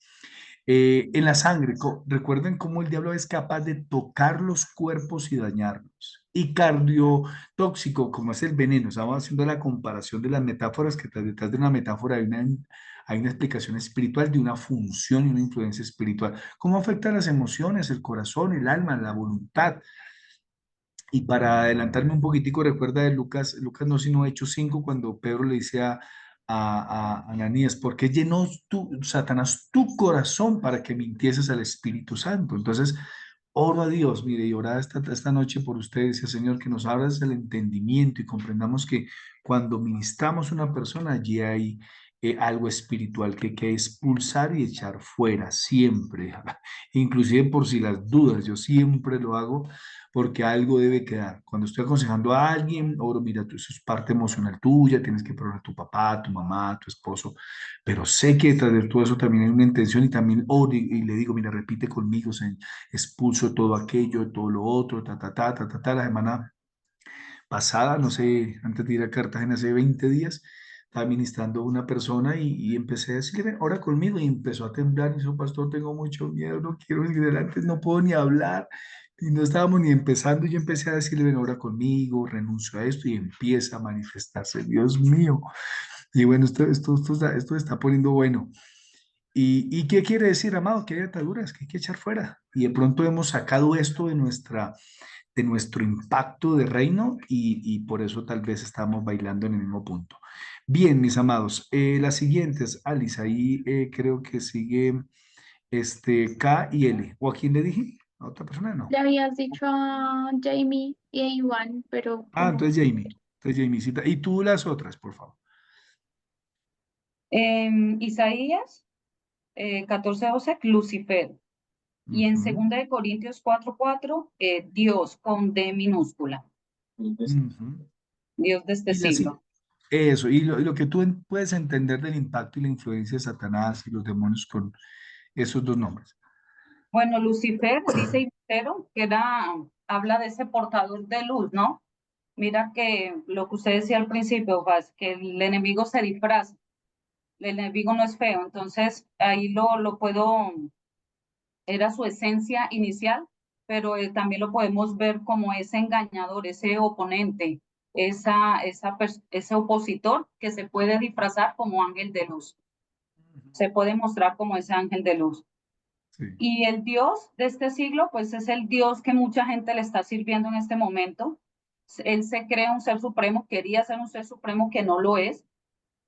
En la sangre, recuerden cómo el diablo es capaz de tocar los cuerpos y dañarlos. Y cardiotóxico, como es el veneno, estamos haciendo la comparación de las metáforas, que detrás de una metáfora hay una explicación espiritual de una función y una influencia espiritual. ¿Cómo afecta las emociones, el corazón, el alma, la voluntad? Y para adelantarme un poquitico, recuerda de Lucas no sino Hechos 5, cuando Pedro le dice a Ananías, ¿por qué llenó Satanás tu corazón para que mintieses al Espíritu Santo? Entonces, oro a Dios, mire, y orada esta noche por ustedes, y Señor, que nos abras el entendimiento y comprendamos que cuando ministramos a una persona, allí hay algo espiritual que hay que expulsar y echar fuera, siempre, inclusive por si las dudas, yo siempre lo hago porque algo debe quedar. Cuando estoy aconsejando a alguien, oro, mira, eso es parte emocional tuya, tienes que perdonar a tu papá, tu mamá, tu esposo, pero sé que detrás de todo eso también hay una intención y también oro y le digo, mira, repite conmigo, expulso todo aquello, todo lo otro, la semana pasada, no sé, antes de ir a Cartagena hace 20 días, estaba ministrando a una persona y empecé a decirle, "Ven, ora conmigo", y empezó a temblar y dijo, pastor, tengo mucho miedo, no quiero ir adelante, no puedo ni hablar, y no estábamos ni empezando, y yo empecé a decirle, ven, ora conmigo, renuncio a esto, y empieza a manifestarse, Dios mío, y bueno, esto está poniendo bueno. ¿Y qué quiere decir, amado? Que hay ataduras que hay que echar fuera. Y de pronto hemos sacado esto de nuestro impacto de reino y por eso tal vez estamos bailando en el mismo punto. Bien, mis amados, las siguientes, Alice, ahí creo que sigue K y L. ¿O a quién le dije? ¿A otra persona? No. Le habías dicho a Jamie y a Iván, pero Ah, como entonces Jamie. Entonces Jamie, cita. Y tú las otras, por favor. Isaías 14:12, Lucifer. Y en Ujú, 2 de Corintios 4:4, Dios con D minúscula, ujú. Dios de este Y la, siglo. eso, y lo que tú puedes entender del impacto y la influencia de Satanás y los demonios con esos dos nombres. Bueno, Lucifer, dice Lutero, habla de ese portador de luz, ¿no? Mira que lo que usted decía al principio, Vaz, que el enemigo se disfraza, el enemigo no es feo, entonces ahí lo puedo, era su esencia inicial, pero también lo podemos ver como ese engañador, ese oponente, ese opositor que se puede disfrazar como ángel de luz, se puede mostrar como ese ángel de luz. Sí. Y el Dios de este siglo, pues es el Dios que mucha gente le está sirviendo en este momento. Él se cree un ser supremo, quería ser un ser supremo que no lo es,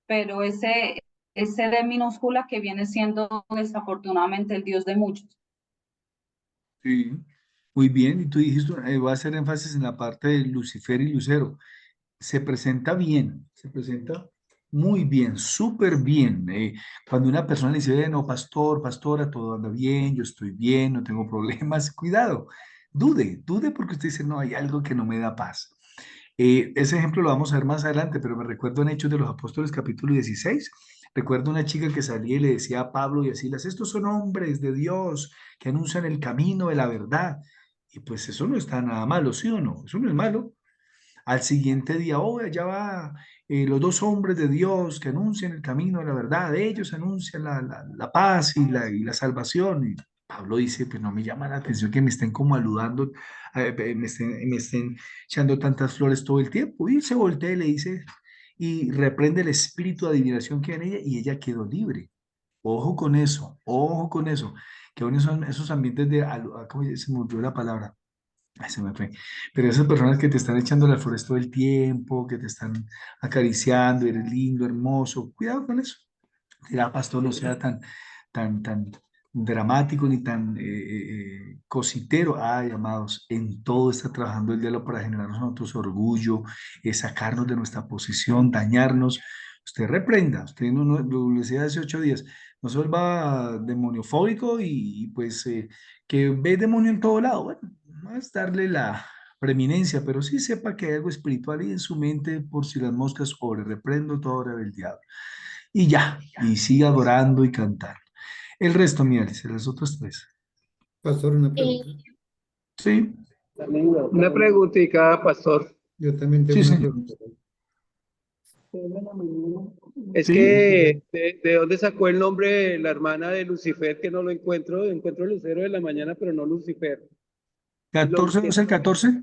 pero ese de minúscula que viene siendo desafortunadamente el Dios de muchos. Sí, muy bien. Y tú dijiste, voy a hacer énfasis en la parte de Lucifer y Lucero. Se presenta bien, se presenta muy bien, súper bien. Cuando una persona le dice, no, pastor, pastora, todo anda bien, yo estoy bien, no tengo problemas, cuidado, dude porque usted dice, no, hay algo que no me da paz. Ese ejemplo lo vamos a ver más adelante, pero me recuerdo en Hechos de los Apóstoles capítulo 16. Recuerdo una chica que salía y le decía a Pablo y a Silas, estos son hombres de Dios que anuncian el camino de la verdad. Y pues eso no está nada malo, ¿sí o no? Eso no es malo. Al siguiente día, oh, allá va los dos hombres de Dios que anuncian el camino de la verdad. Ellos anuncian la paz y la salvación. Y Pablo dice, pues no me llama la atención que me estén como aludando, me estén echando tantas flores todo el tiempo. Y se voltea y le dice, y reprende el espíritu de adivinación que hay en ella y ella quedó libre. Ojo con eso, que aún son esos ambientes de, ¿cómo se me olvidó la palabra? Ay, se me fue. Pero esas personas que te están echando las flores todo el tiempo, que te están acariciando, eres lindo, hermoso, cuidado con eso. Dirá, pastor, no sea tan dramático ni tan cositero. Ay, amados, en todo está trabajando el diablo para generarnos nosotros orgullo, sacarnos de nuestra posición, dañarnos. Usted reprenda, usted lo decía hace 8 días, no se vuelva demoniofóbico y pues que ve demonio en todo lado. Bueno, no es darle la preeminencia, pero sí sepa que hay algo espiritual ahí en su mente por si las moscas obre, reprendo toda obra del diablo. Y ya, y siga adorando y cantando. El resto, mi Alice, las otras tres. Pastor, una eh, pregunta. Sí, Una preguntita, pastor. Yo también tengo sí, una señor. pregunta. Es Sí, que, ¿de dónde sacó el nombre la hermana de Lucifer? Que no lo encuentro. Encuentro Lucero de la mañana, pero no Lucifer. Y lo 14, ¿no busqué. es el 14?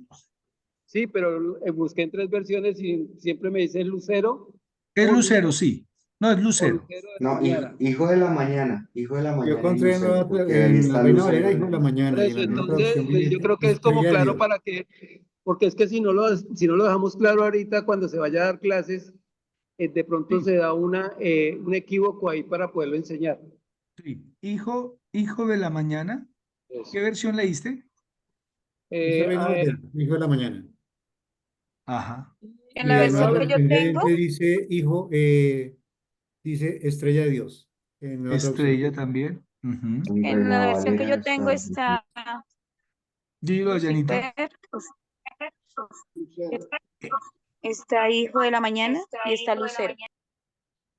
Sí, pero busqué en 3 versiones y siempre me dice Lucero Es o Lucero, sí. No, es o Lucero. Lucero de la No, mañana. hijo de la mañana, hijo de la Yo mañana y encontré Lucero, porque ahí en la está Reina Valera, Lucero hijo de la en Por mañana, y en eso, la nueva entonces, traducción pues, yo viviente, creo que es como estrella de claro Dios. para que, porque es que si no lo dejamos claro ahorita, cuando se vaya a dar clases, de pronto Sí, se da un equívoco ahí para poderlo enseñar. sí. Hijo de la mañana. Eso. ¿Qué versión leíste? Dice Reina A ver, Valera, hijo de la mañana. Ajá. En Y la la nueva versión que yo traducción tengo, viviente dice dice estrella de Dios. En nueva traducción. Estrella también. Ujú. Mi en la Reina versión que Valera yo tengo está. está Dilo, Yanita. Lucifer, está Hijo de la Mañana y está Lucero.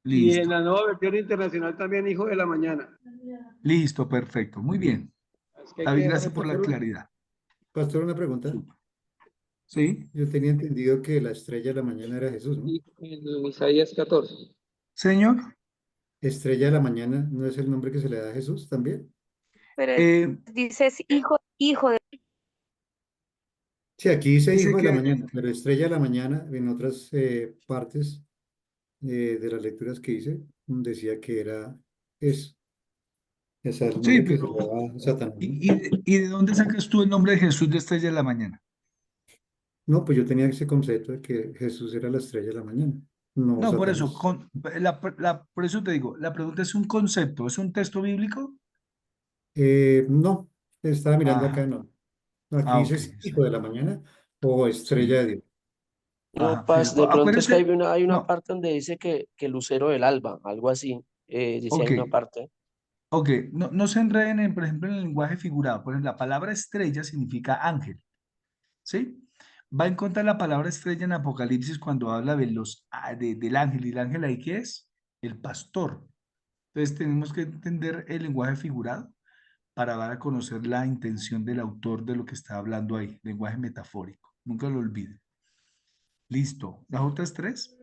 y en Listo. la nueva versión internacional también hijo de la mañana. Listo, perfecto. Muy bien. Es que hay que David, dejar gracias por la claridad. Pastor, una pregunta. ¿Sí? Yo tenía entendido que la estrella de la mañana era Jesús, ¿no? y en Isaías 14. Señor. Estrella de la mañana, ¿no es el nombre que se le da a Jesús también? Pero Eh, dice es hijo de... Sí, aquí dice dice hijo de la que, mañana, pero estrella de la mañana en otras partes de las lecturas que hice, decía que era eso. O sea, el sí, nombre que se le pero, da a Satanás, ¿no? ¿y de dónde sacas tú el nombre de Jesús de Estrella de la Mañana? No, pues yo tenía ese concepto de que Jesús era la estrella de la mañana, no No, por eso, Satanás. por eso te digo, la pregunta es un concepto, ¿es un texto bíblico? No, estaba mirando acá, Ajá. no. Aquí Ah, ok. dice hijo de la mañana o estrella Sí. de Dios. No, Ajá. Paz, de pronto es que Acuérdese, hay una no, parte donde dice que Lucero del Alba, algo así, dice ok, hay una parte. ok. No se enreden, por ejemplo, en el lenguaje figurado. Por ejemplo, la palabra estrella significa ángel, ¿sí? Va en contra de la palabra estrella en Apocalipsis cuando habla del ángel. ¿Y el ángel ahí qué es? El pastor. Entonces tenemos que entender el lenguaje figurado para dar a conocer la intención del autor de lo que está hablando ahí, lenguaje metafórico. Nunca lo olviden. Listo. ¿Las otras tres?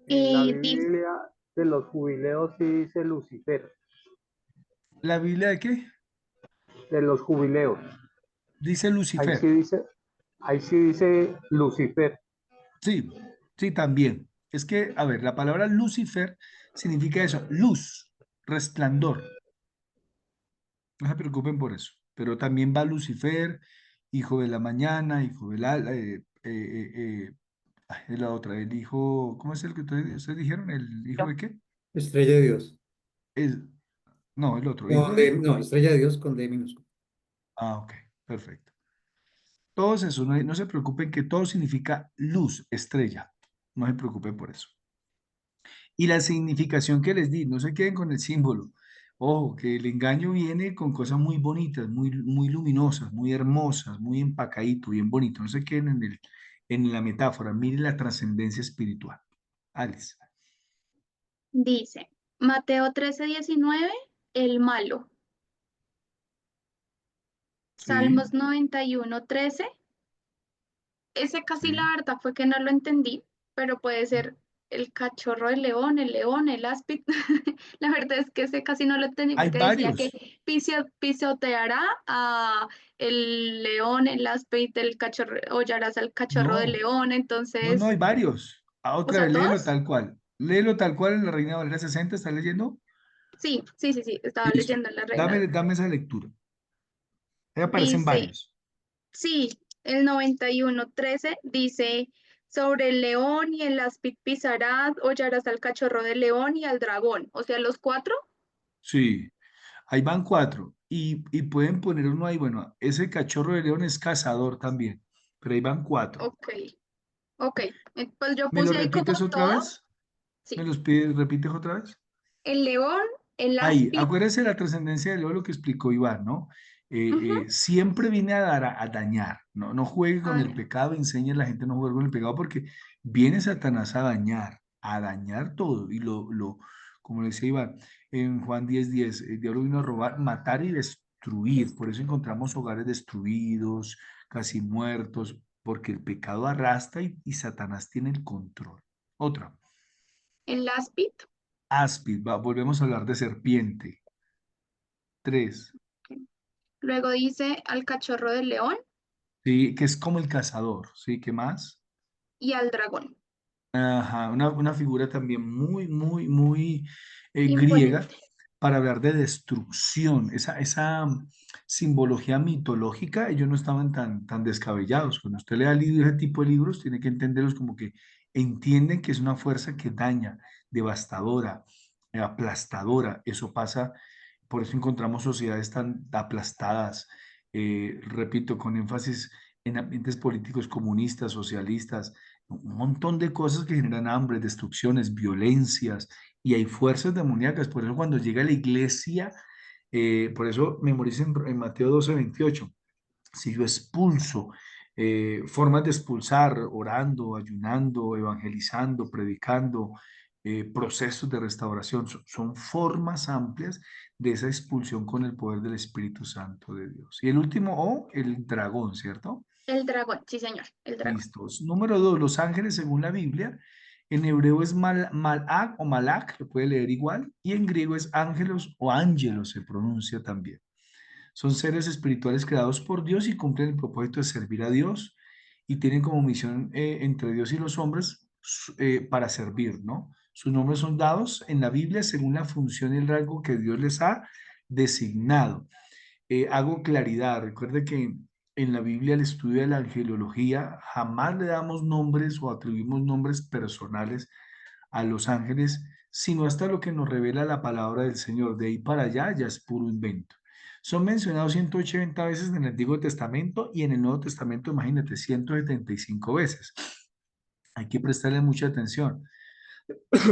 En la Dice, Biblia de los jubileos sí dice Lucifer, ¿La Biblia de qué? de los jubileos. Dice Ahí sí Lucifer. dice, ahí sí dice Lucifer. Sí, sí, también. Es que, a ver, la palabra Lucifer significa eso, luz, resplandor. No se preocupen por eso. Pero también va Lucifer, hijo de la mañana, hijo de la... es la otra, el hijo, ¿cómo es el que ustedes dijeron? ¿El hijo de qué? Estrella de Dios. Es, no, el otro, hijo de... No, estrella de Dios con D minúscula. Ah, ok, perfecto. Todos esos, no se preocupen que todo significa luz, estrella. No se preocupen por eso. Y la significación que les di, no se queden con el símbolo. Ojo, que el engaño viene con cosas muy bonitas, muy luminosas, muy hermosas, muy empacadito, bien bonito. No se queden en la metáfora, miren la trascendencia espiritual. Alice. dice, Mateo 13:19, el malo. Sí, Salmos 91:13. Ese casi la sí. verdad fue que no lo entendí, pero puede ser el cachorro del león, el áspid. La verdad es que ese casi no lo entendí Hay porque decía que varios. pisoteará a el león, el áspid, el cachorro, hollarás al cachorro del No, león. no, hay Entonces, varios. A o otra sea, vez, léelo ¿todos? tal cual. Léelo tal cual en la Reina Valera 60, ¿estás leyendo? Sí, estaba Listo. leyendo en la reina. Dame esa lectura. Ahí aparecen Dice, varios. sí, el 91:13 dice, sobre el león y el áspid pisarás, hollarás al cachorro del león y al dragón. O sea, los cuatro. Sí. Ahí van cuatro. Y pueden poner uno ahí. Bueno, ese cachorro de león es cazador también. Pero ahí van cuatro. Ok, ok. Pues yo ¿Me lo puse ahí como repites otra todos. vez? ¿Me Sí, los pides, repites otra vez? el león, el Ahí, áspid. acuérdese de la trascendencia de lo que explicó Iván, ¿no? Ujú. Siempre viene a dañar, ¿no? No juegue con el Ay, pecado, enseñe a la gente a no jugar con el pecado, porque viene Satanás a dañar todo. Y como le decía Iván, en Juan 10:10, el diablo vino a robar, matar y destruir. Por eso encontramos hogares destruidos, casi muertos, porque el pecado arrastra y Satanás tiene el control. Otra, el áspid. áspid, volvemos a hablar de serpiente. Tres. Luego dice al cachorro del león Sí, que es como el cazador, ¿sí? ¿Qué más? y al dragón. Ajá, una figura también muy griega, Imponente. para hablar de destrucción. Esa simbología mitológica, ellos no estaban tan descabellados. Cuando usted lea ese tipo de libros, tiene que entenderlos como que entienden que es una fuerza que daña, devastadora, aplastadora. Eso pasa, por eso encontramos sociedades tan aplastadas, repito, con énfasis en ambientes políticos comunistas, socialistas, un montón de cosas que generan hambre, destrucciones, violencias, y hay fuerzas demoníacas. Por eso cuando llega la iglesia, por eso memoricen en Mateo 12:28, si yo expulso, formas de expulsar, orando, ayunando, evangelizando, predicando, procesos de restauración, son formas amplias de esa expulsión con el poder del Espíritu Santo de Dios. Y el último, O, el dragón, ¿cierto? El dragón, sí, señor, el dragón. Listos. Número 2, los ángeles según la Biblia. En hebreo es malak o malak, lo puede leer igual, y en griego es ángelos o ángelos se pronuncia también. Son seres espirituales creados por Dios y cumplen el propósito de servir a Dios y tienen como misión entre Dios y los hombres para servir, ¿no? Sus nombres son dados en la Biblia según la función y el rango que Dios les ha designado. Hago claridad, recuerde que en la Biblia el estudio de la angelología jamás le damos nombres o atribuimos nombres personales a los ángeles, sino hasta lo que nos revela la palabra del Señor. De ahí para allá ya es puro invento. Son mencionados 180 veces en el Antiguo Testamento y en el Nuevo Testamento, imagínate, 175 veces. Hay que prestarle mucha atención.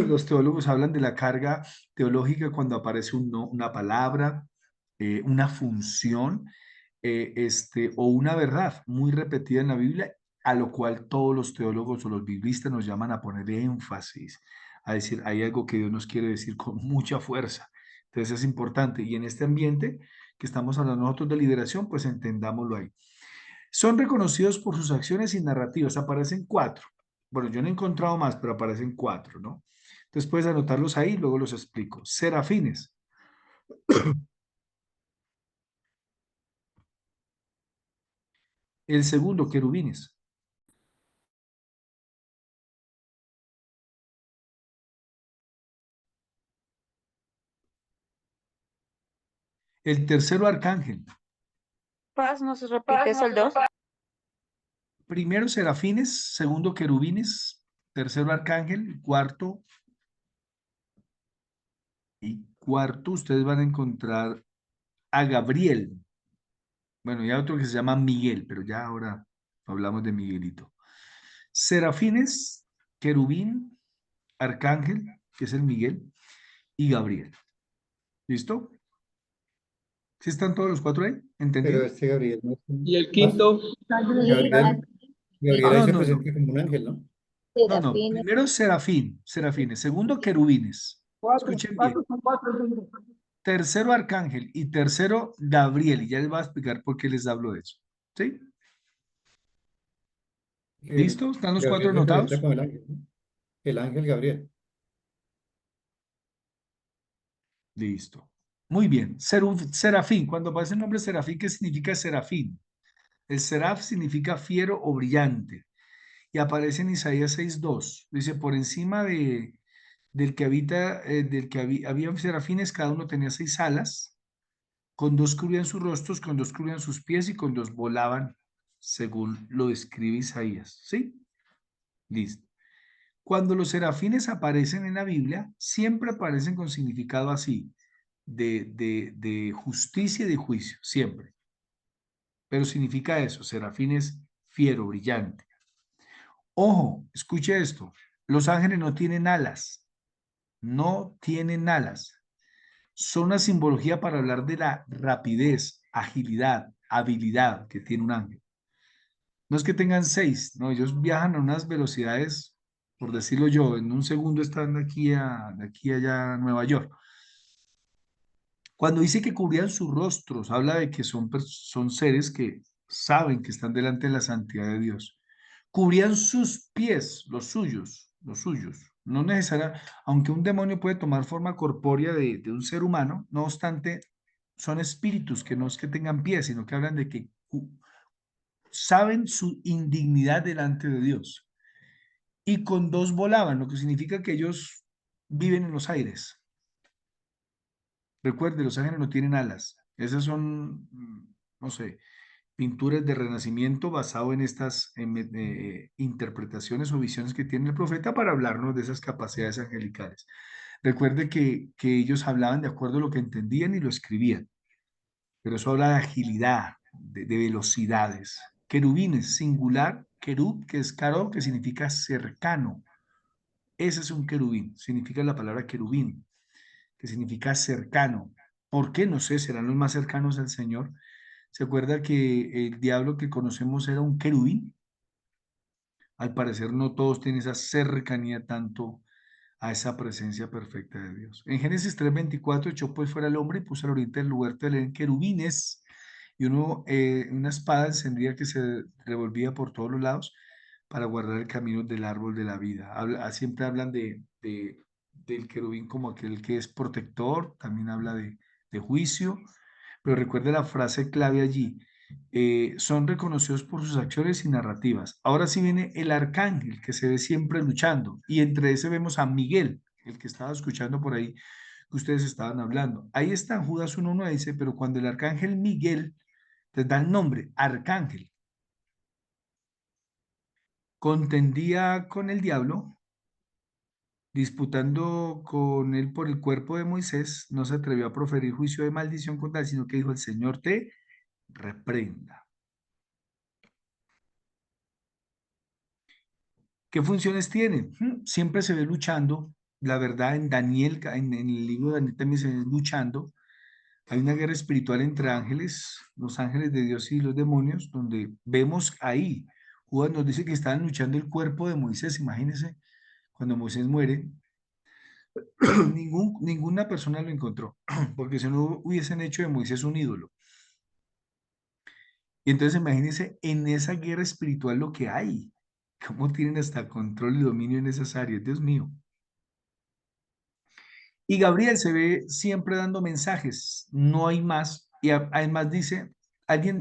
Los teólogos hablan de la carga teológica cuando aparece una palabra, una función, o una verdad muy repetida en la Biblia, a lo cual todos los teólogos o los biblistas nos llaman a poner énfasis, a decir, hay algo que Dios nos quiere decir con mucha fuerza. Entonces es importante. Y en este ambiente que estamos hablando nosotros de liberación, pues entendámoslo ahí. Son reconocidos por sus acciones y narrativas. Aparecen 4. Bueno, yo no he encontrado más, pero aparecen 4, ¿no? Entonces puedes anotarlos ahí, luego los explico. Serafines. El segundo, querubines. El tercero, arcángel. Paz, ¿nos repites el 2? Primero, serafines. Segundo, querubines. Tercero, arcángel. Cuarto, ustedes van a encontrar a Gabriel. Bueno, y hay otro que se llama Miguel, pero ya ahora hablamos de Miguelito. Serafines, querubín, arcángel, que es el Miguel, y Gabriel. ¿Listo? ¿Sí están todos los 4 ahí? ¿Entendido? Pero este Gabriel no es Y el quinto, Gabriel, Gabriel ahí No, se no, no. presenta como un ángel, ¿no? No, no. Primero serafines. Segundo, querubines. Escuchen bien. Tercero, arcángel. Y tercero, Gabriel. Y ya les voy a explicar por qué les hablo de eso. ¿Sí? ¿Listo? ¿Están los 4 Gabriel se presenta anotados? como el ángel, ¿no? El ángel Gabriel. Listo. Muy bien. Serafín. Cuando aparece el nombre serafín, ¿qué significa serafín? El seraf significa fiero o brillante. Y aparece en Isaías 6:2. Dice, por encima del que habita, había serafines, cada uno tenía 6 alas, con 2 cubrían sus rostros, con 2 cubrían sus pies y con 2 volaban, según lo describe Isaías. ¿Sí? Listo. Cuando los serafines aparecen en la Biblia, siempre aparecen con significado así, de justicia y de juicio, siempre. Pero significa eso, serafines fiero, brillante. Ojo, escuche esto, los ángeles no tienen alas, no tienen alas. Son una simbología para hablar de la rapidez, agilidad, habilidad que tiene un ángel. No es que tengan 6, no, ellos viajan a unas velocidades, por decirlo yo, en un segundo están de aquí allá a Nueva York. Cuando dice que cubrían sus rostros, habla de que son seres que saben que están delante de la santidad de Dios. Cubrían sus pies, los suyos. No necesariamente, aunque un demonio puede tomar forma corpórea de un ser humano, no obstante, son espíritus que no es que tengan pies, sino que hablan de que saben su indignidad delante de Dios. Y con 2 volaban, lo que significa que ellos viven en los aires. Recuerde, los ángeles no tienen alas. Esas son, no sé, pinturas de renacimiento basado en estas interpretaciones o visiones que tiene el profeta para hablarnos de esas capacidades angelicales. Recuerde que ellos hablaban de acuerdo a lo que entendían y lo escribían, pero eso habla de agilidad, de velocidades. Querubines, singular, querub, que es caro, que significa cercano. Ese es un querubín, significa la palabra querubín, que significa cercano. ¿Por qué? No sé, serán los más cercanos al Señor. ¿Se acuerda que el diablo que conocemos era un querubín? Al parecer no todos tienen esa cercanía tanto a esa presencia perfecta de Dios. En Génesis 3:24 echó pues fuera el hombre y puso al oriente del lugar de Edén querubines y una espada encendida que se revolvía por todos los lados para guardar el camino del árbol de la vida. Siempre hablan del querubín como aquel que es protector, también habla de juicio, pero recuerde la frase clave allí. Son reconocidos por sus acciones y narrativas. Ahora sí viene el arcángel que se ve siempre luchando y entre ese vemos a Miguel, el que estaba escuchando por ahí que ustedes estaban hablando. Ahí está en Judas 1:1 dice, pero cuando el arcángel Miguel les da el nombre, arcángel, contendía con el diablo, disputando con él por el cuerpo de Moisés, no se atrevió a proferir juicio de maldición contra él, sino que dijo, el Señor te reprenda. ¿Qué funciones tiene? Siempre se ve luchando. La verdad, en Daniel, en el libro de Daniel también se ve luchando. Hay una guerra espiritual entre ángeles, los ángeles de Dios y los demonios, donde vemos ahí. Judas nos dice que estaban luchando el cuerpo de Moisés. Imagínense, cuando Moisés muere, ninguna persona lo encontró, porque si no hubiesen hecho de Moisés un ídolo. Y entonces imagínense en esa guerra espiritual lo que hay. ¿Cómo tienen hasta control y dominio en esas áreas? Dios mío. Y Gabriel se ve siempre dando mensajes, no hay más. Y además dice,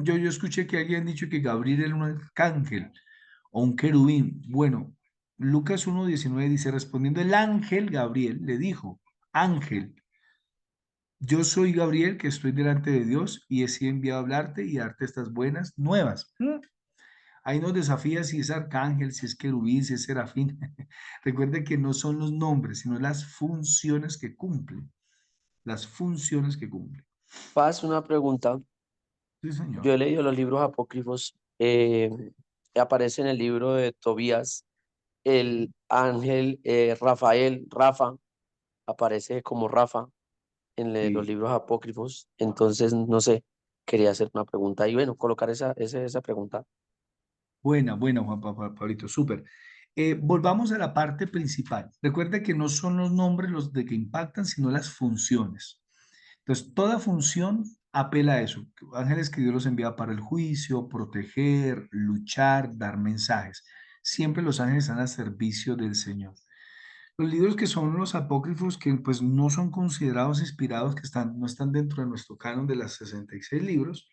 yo escuché que alguien ha dicho que Gabriel era un arcángel o un querubín. Bueno, Lucas 1:19 dice, respondiendo el ángel Gabriel, le dijo, ángel, yo soy Gabriel que estoy delante de Dios y he sido enviado a hablarte y darte estas buenas nuevas. Ahí nos desafía si es arcángel, si es querubín, si es serafín. Recuerde que no son los nombres, sino las funciones que cumplen. Las funciones que cumplen. Paz, una pregunta. Sí, señor. Yo he leído los libros apócrifos. Aparece en el libro de Tobías el ángel Rafael, Rafa, aparece como Rafa en los Sí. libros apócrifos. Entonces, no sé, quería hacer una pregunta y bueno, colocar esa pregunta. Buena, Juan Pablito, súper. Volvamos a la parte principal. Recuerda que no son los nombres los de que impactan, sino las funciones. Entonces, toda función apela a eso. Ángeles que Dios los envía para el juicio, proteger, luchar, dar mensajes. Siempre los ángeles están al servicio del Señor. Los libros que son los apócrifos, que pues no son considerados inspirados, no están dentro de nuestro canon de las 66 libros,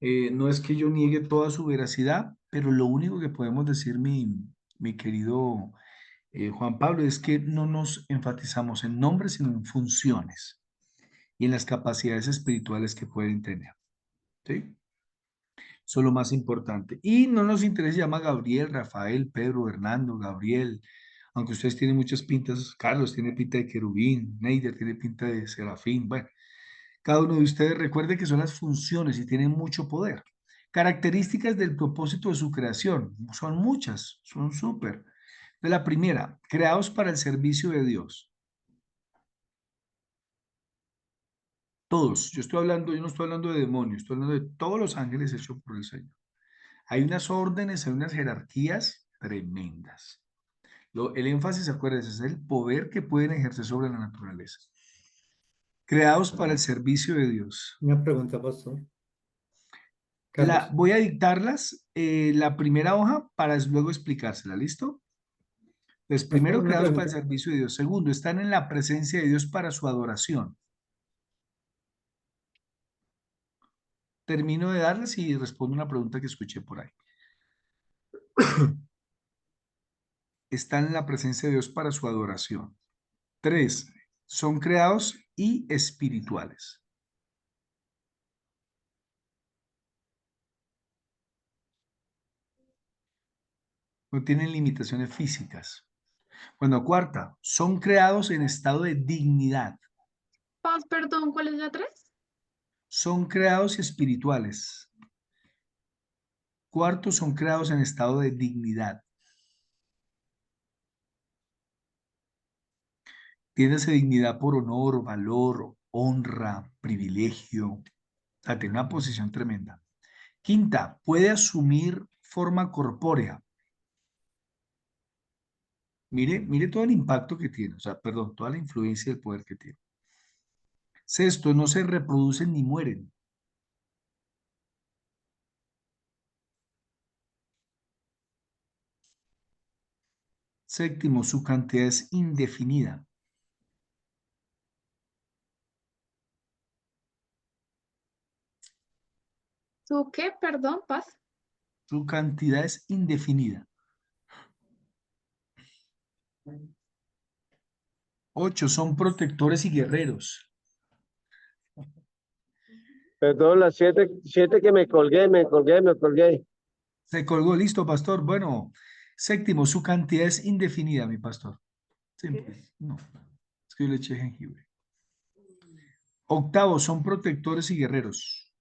no es que yo niegue toda su veracidad, pero lo único que podemos decir, mi querido Juan Pablo, es que no nos enfatizamos en nombres, sino en funciones y en las capacidades espirituales que pueden tener. ¿Sí? Eso es lo más importante. Y no nos interesa, se llama Gabriel, Rafael, Pedro, Hernando, Gabriel, aunque ustedes tienen muchas pintas, Carlos tiene pinta de querubín, Neider tiene pinta de serafín, bueno, cada uno de ustedes recuerde que son las funciones y tienen mucho poder. Características del propósito de su creación, son muchas, son súper. De la primera, creados para el servicio de Dios. Todos, yo no estoy hablando de demonios, estoy hablando de todos los ángeles hechos por el Señor. Hay unas órdenes, hay unas jerarquías tremendas. El énfasis, acuérdense, es el poder que pueden ejercer sobre la naturaleza. Creados para el servicio de Dios. Una pregunta, pastor. Carlos. Voy a dictarlas, la primera hoja para luego explicársela, ¿listo? Pues primero, Una creados para el pregunta. servicio de Dios. Segundo, están en la presencia de Dios para su adoración. Termino de darles y respondo una pregunta que escuché por ahí. Están en la presencia de Dios para su adoración. 3, Son creados y espirituales. No tienen limitaciones físicas. Bueno, cuarta, son creados en estado de dignidad. Paz, perdón, ¿cuál es la 3? Son creados y espirituales. Cuarto, son creados en estado de dignidad. Tiene dignidad por honor, valor, honra, privilegio. Tiene una posición tremenda. Quinta, puede asumir forma corpórea. Mire todo el impacto que tiene, o sea, perdón, toda la influencia y el poder que tiene. Sexto, no se reproducen ni mueren. Séptimo, su cantidad es indefinida. ¿Su qué? Perdón, Paz. Su cantidad es indefinida. 8, son protectores y guerreros. Perdón, las 7 que me colgué. Se colgó, listo, pastor. Bueno, séptimo, su cantidad es indefinida, mi pastor. Simple. No, es que yo le eché jengibre. Octavo, son protectores y guerreros.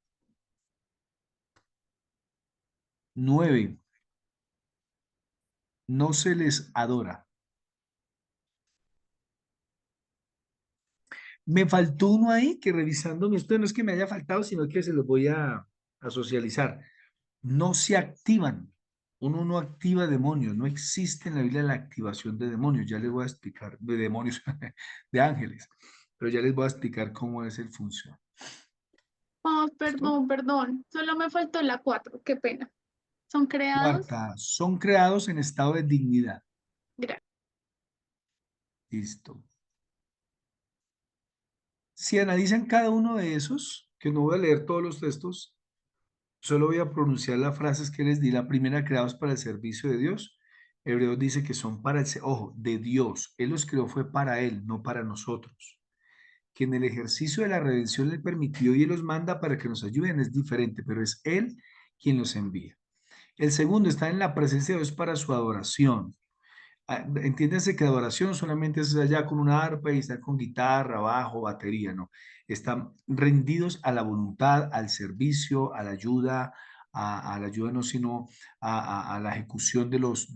9, no se les adora. Me faltó uno ahí que revisando, esto no es que me haya faltado, sino que se los voy a socializar. No se activan. Uno no activa demonios. No existe en la Biblia la activación de demonios. Ya les voy a explicar, de demonios, de ángeles. Pero ya les voy a explicar cómo es el función. Paz, perdón. Solo me faltó la 4. Qué pena. Son creados. Cuarta, son creados en estado de dignidad. Gracias. Listo. Si analizan cada uno de esos, que no voy a leer todos los textos, solo voy a pronunciar las frases que les di. La primera, creados para el servicio de Dios. Hebreos dice que son para el, ojo, de Dios. Él los creó, fue para Él, no para nosotros. Que en el ejercicio de la redención le permitió y Él los manda para que nos ayuden, es diferente, pero es Él quien los envía. El segundo, está en la presencia de Dios para su adoración. Entiéndanse que adoración solamente es allá con una arpa y estar con guitarra, bajo, batería, no. Están rendidos a la voluntad, al servicio, a la ayuda, a la ayuda no, sino a la ejecución de los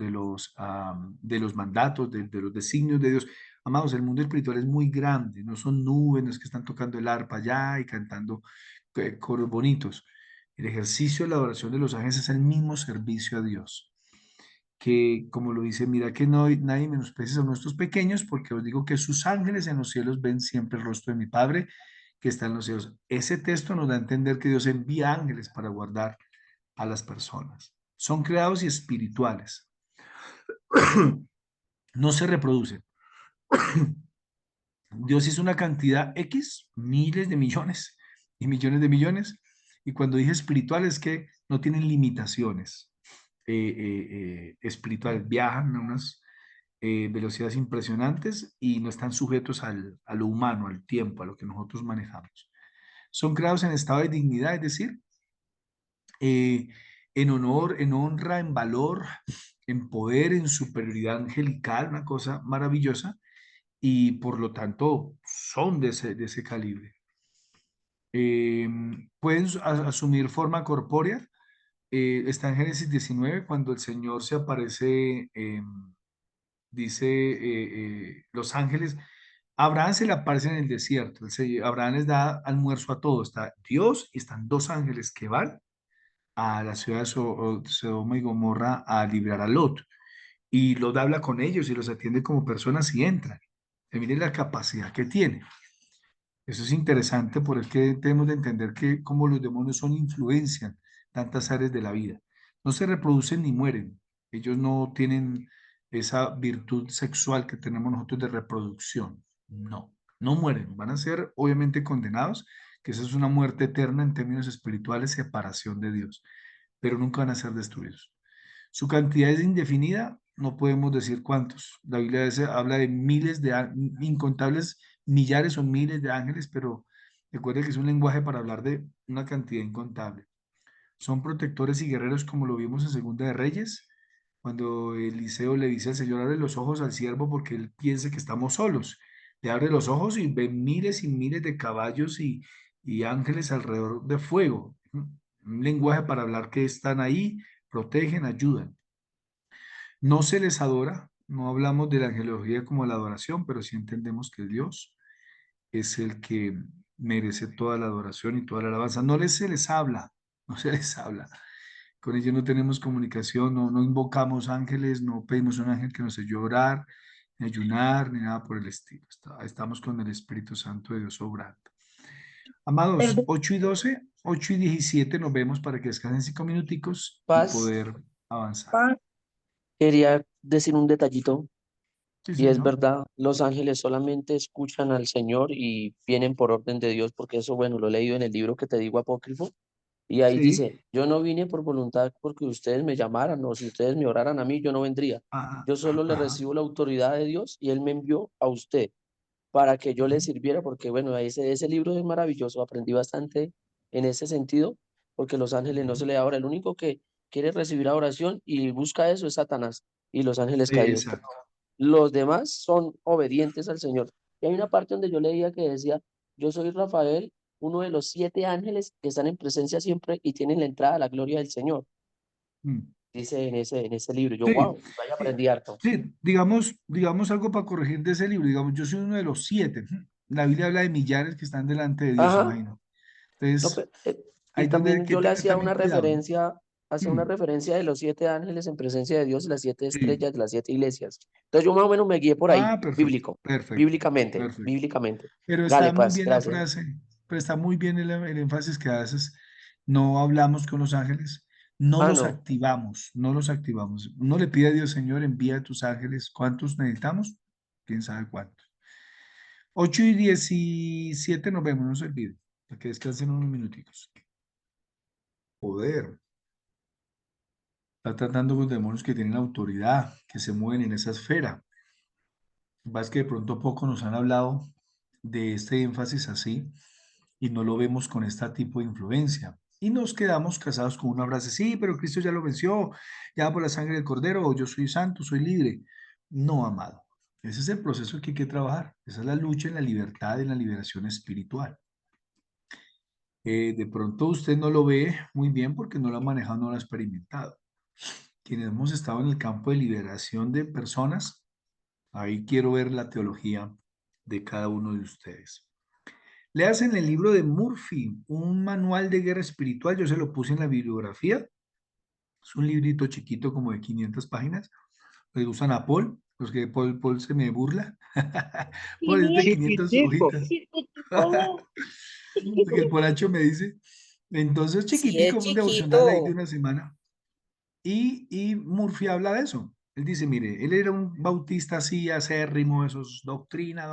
mandatos, de los designios de Dios. Amados, el mundo espiritual es muy grande, no son nubes, no es que están tocando el arpa allá y cantando coros bonitos. El ejercicio de la adoración de los ángeles es el mismo servicio a Dios, que como lo dice, mira que no nadie menosprecia a nuestros pequeños, porque os digo que sus ángeles en los cielos ven siempre el rostro de mi Padre que está en los cielos. Ese texto nos da a entender que Dios envía ángeles para guardar a las personas. Son creados y espirituales. No se reproducen. Dios hizo una cantidad X, miles de millones y millones de millones, y cuando dije espiritual es que no tienen limitaciones espirituales, viajan a unas velocidades impresionantes y no están sujetos a lo humano, al tiempo, a lo que nosotros manejamos. Son creados en estado de dignidad, es decir, en honor, en honra, en valor, en poder, en superioridad angelical, una cosa maravillosa, y por lo tanto son de ese calibre. Pueden asumir forma corpórea. Está en Génesis 19, cuando el Señor se aparece, dice, los ángeles, a Abraham se le aparece en el desierto, Abraham les da almuerzo a todos, está Dios y están dos ángeles que van a la ciudad de Sodoma y Gomorra a librar a Lot, y Lot habla con ellos y los atiende como personas y entran. Miren la capacidad que tiene. Eso es interesante porque tenemos de entender que como los demonios influencian tantas áreas de la vida. No se reproducen ni mueren. Ellos no tienen esa virtud sexual que tenemos nosotros de reproducción. No, no mueren. Van a ser obviamente condenados, que esa es una muerte eterna en términos espirituales, separación de Dios, pero nunca van a ser destruidos. Su cantidad es indefinida, no podemos decir cuántos. La Biblia habla de miles de incontables millares o miles de ángeles, pero recuerde que es un lenguaje para hablar de una cantidad incontable. Son protectores y guerreros como lo vimos en Segunda de Reyes, cuando Eliseo le dice al Señor, abre los ojos al siervo porque él piensa que estamos solos. Le abre los ojos y ve miles y miles de caballos y ángeles alrededor de fuego. Un lenguaje para hablar que están ahí, protegen, ayudan. No se les adora, no hablamos de la angelología como la adoración, pero sí entendemos que Dios es el que merece toda la adoración y toda la alabanza. Se les habla, no se les habla. Con ellos no tenemos comunicación, no invocamos ángeles, no pedimos un ángel que nos ayude a orar, ni ayunar, ni nada por el estilo. Estamos con el Espíritu Santo de Dios obrando. Amados, Perdón. 8 y 12, 8 y 17 nos vemos para que descansen 5 minuticos y Paz, poder avanzar. quería decir un detallito. Sí, Y es señor. verdad, los ángeles solamente escuchan al Señor y vienen por orden de Dios, porque eso, bueno, lo he leído en el libro que te digo apócrifo, y ahí Sí. dice, yo no vine por voluntad porque ustedes me llamaran, o si ustedes me oraran a mí, yo no vendría. Yo solo le Ajá. recibo la autoridad de Dios y Él me envió a usted para que yo le sirviera, porque bueno, ese libro es maravilloso, aprendí bastante en ese sentido, porque los ángeles no se le ahora, el único que quiere recibir oración y busca eso es Satanás y los ángeles caídos. Exacto. Los demás son obedientes al Señor. Y hay una parte donde yo leía que decía, yo soy Rafael, uno de los 7 ángeles que están en presencia siempre y tienen la entrada a la gloria del Señor. Mm. Dice en ese libro. Yo, Sí, wow, vaya, aprendí harto. sí, digamos algo para corregir de ese libro. Digamos, yo soy uno de los 7. La Biblia habla de millares que están delante de Dios, Ajá. imagino. No, Entonces, y hay donde hay también que yo le tener hacía también una cuidado, ¿no? hacía una Mm. referencia de los 7 ángeles en presencia de Dios y las 7 Sí. estrellas de las 7 iglesias. Entonces yo más o menos me guié por ahí, Perfecto, perfecto, bíblicamente. Pero Dale, está muy paz, bien la gracias. frase, pero está muy bien el énfasis que haces. No hablamos con los ángeles, no Ah, los no. activamos, no los activamos. Uno le pide a Dios, Señor, envía a tus ángeles. ¿Cuántos necesitamos? ¿Quién sabe cuántos? 8 y 17 nos vemos, no se olviden, para que descansen unos minuticos. Poder. Está tratando con demonios que tienen autoridad, que se mueven en esa esfera. Vas que de pronto poco nos han hablado de este énfasis así y no lo vemos con este tipo de influencia. Y nos quedamos casados con una frase, sí, pero Cristo ya lo venció, ya por la sangre del Cordero, o yo soy santo, soy libre. No, amado. Ese es el proceso que hay que trabajar. Esa es la lucha en la libertad, en la liberación espiritual. De pronto usted no lo ve muy bien porque no lo ha manejado, no lo ha experimentado. Quienes hemos estado en el campo de liberación de personas, ahí quiero ver la teología de cada uno de ustedes. Leas en el libro de Murphy, un manual de guerra espiritual, yo se lo puse en la bibliografía, es un librito chiquito como de 500 páginas, le gustan a Paul, los que Paul se me burla, Paul es de 500 hojitas, que el Polacho me dice, entonces Sí, es chiquitico, un devocional ahí de chiquito. una semana, y Murphy habla de eso, él dice, mire, él era un bautista así, acérrimo, esos doctrina,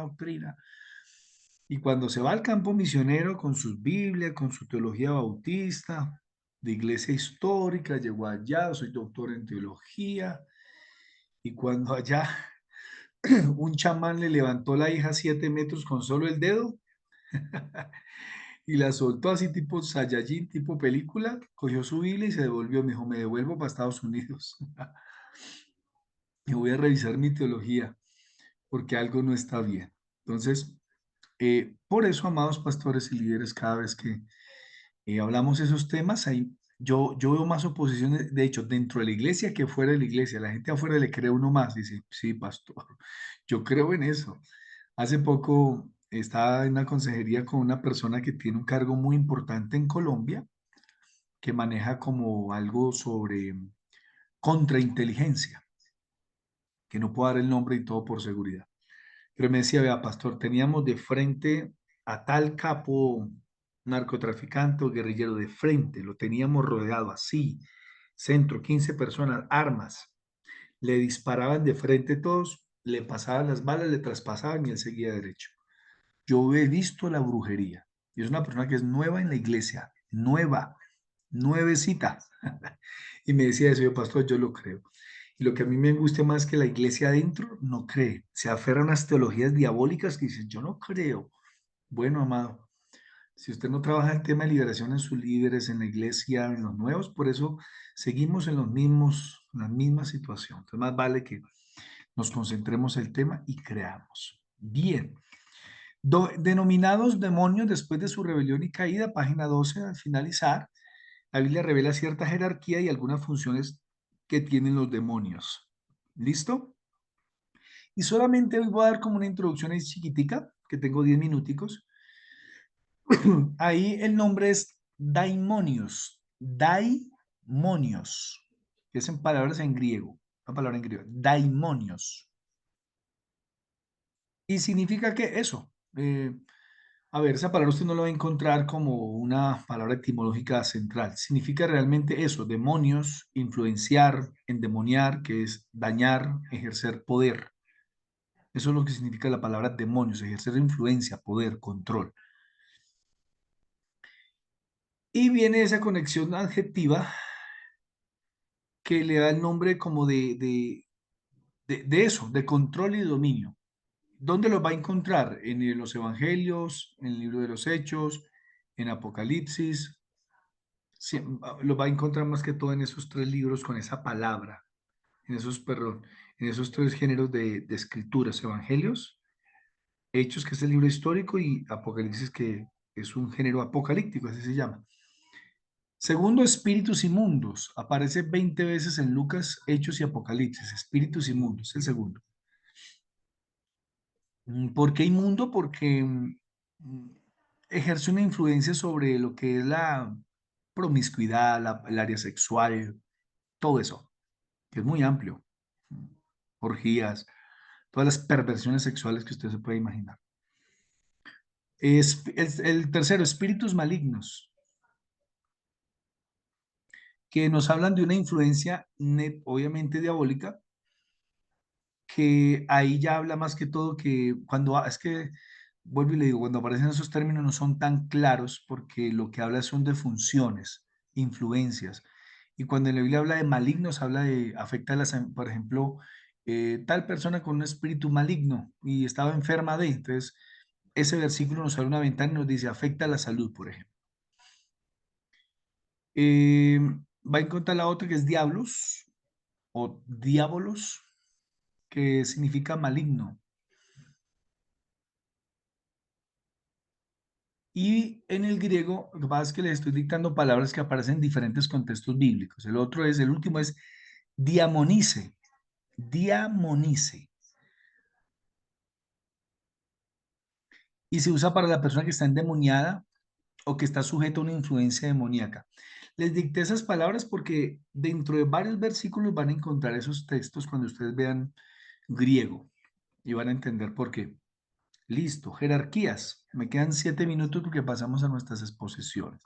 y cuando se va al campo misionero con sus Biblias, con su teología bautista, de iglesia histórica, llegó allá, soy doctor en teología, y cuando allá un chamán le levantó la hija 7 metros con solo el dedo y la soltó así tipo Saiyajin, tipo película, cogió su Biblia y se devolvió, me dijo, me devuelvo para Estados Unidos y voy a revisar mi teología porque algo no está bien. Entonces, por eso, amados pastores y líderes, cada vez que hablamos esos temas, yo veo más oposiciones, de hecho, dentro de la iglesia que fuera de la iglesia. La gente afuera le cree a uno más, dice, sí, pastor, yo creo en eso. Hace poco estaba en una consejería con una persona que tiene un cargo muy importante en Colombia, que maneja como algo sobre contrainteligencia, que no puedo dar el nombre y todo por seguridad. Pero me decía, vea, pastor, teníamos de frente a tal capo narcotraficante o guerrillero de frente, lo teníamos rodeado así, centro, 15 personas, armas, le disparaban de frente todos, le pasaban las balas, le traspasaban y él seguía derecho. Yo he visto la brujería y es una persona que es nueva en la iglesia, nuevecita. Y me decía eso, yo, pastor, yo lo creo. Y lo que a mí me angustia más es que la iglesia adentro no cree, se aferra a unas teologías diabólicas que dicen, yo no creo. Bueno, amado, si usted no trabaja el tema de liberación en sus líderes, en la iglesia, en los nuevos, por eso seguimos en la misma situación. Entonces, más vale que nos concentremos en el tema y creamos. Bien. Denominados demonios después de su rebelión y caída, página 12, al finalizar, la Biblia revela cierta jerarquía y algunas funciones que tienen los demonios. ¿Listo? Y solamente hoy voy a dar como una introducción ahí chiquitica, que tengo 10 minuticos. Ahí el nombre es daimonios, daimonios, que es en palabras en griego, una palabra en griego, daimonios. Y significa que eso, a ver, esa palabra usted no lo va a encontrar como una palabra etimológica central. Significa realmente eso, demonios, influenciar, endemoniar, que es dañar, ejercer poder. Eso es lo que significa la palabra demonios, ejercer influencia, poder, control. Y viene esa conexión adjetiva que le da el nombre como de eso, de control y dominio. ¿Dónde los va a encontrar? En los evangelios, en el libro de los Hechos, en Apocalipsis. Sí, lo va a encontrar más que todo en esos tres libros con esa palabra, en esos tres géneros de escrituras, evangelios, Hechos, que es el libro histórico, y Apocalipsis, que es un género apocalíptico, así se llama. Segundo, espíritus inmundos. Aparece 20 veces en Lucas, Hechos y Apocalipsis. Espíritus inmundos, el segundo. ¿Por qué inmundo? Porque ejerce una influencia sobre lo que es la promiscuidad, el área sexual, todo eso, que es muy amplio. Orgías, todas las perversiones sexuales que usted se puede imaginar. Es el tercero, espíritus malignos, que nos hablan de una influencia obviamente diabólica, que ahí ya habla más que todo que es que, vuelvo y le digo, cuando aparecen esos términos no son tan claros porque lo que habla son de funciones, influencias. Y cuando en la Biblia habla de malignos, afecta a por ejemplo, tal persona con un espíritu maligno y estaba enferma entonces ese versículo nos abre una ventana y nos dice, afecta a la salud, por ejemplo. Eh, Va a encontrar la otra que es diablos o diabolos, que significa maligno. Y en el griego, lo que pasa es que les estoy dictando palabras que aparecen en diferentes contextos bíblicos. El último es diamonice, diamonice. Y se usa para la persona que está endemoniada o que está sujeta a una influencia demoníaca. Les dicté esas palabras porque dentro de varios versículos van a encontrar esos textos cuando ustedes vean griego y van a entender por qué. Listo, jerarquías. Me quedan 7 minutos porque pasamos a nuestras exposiciones.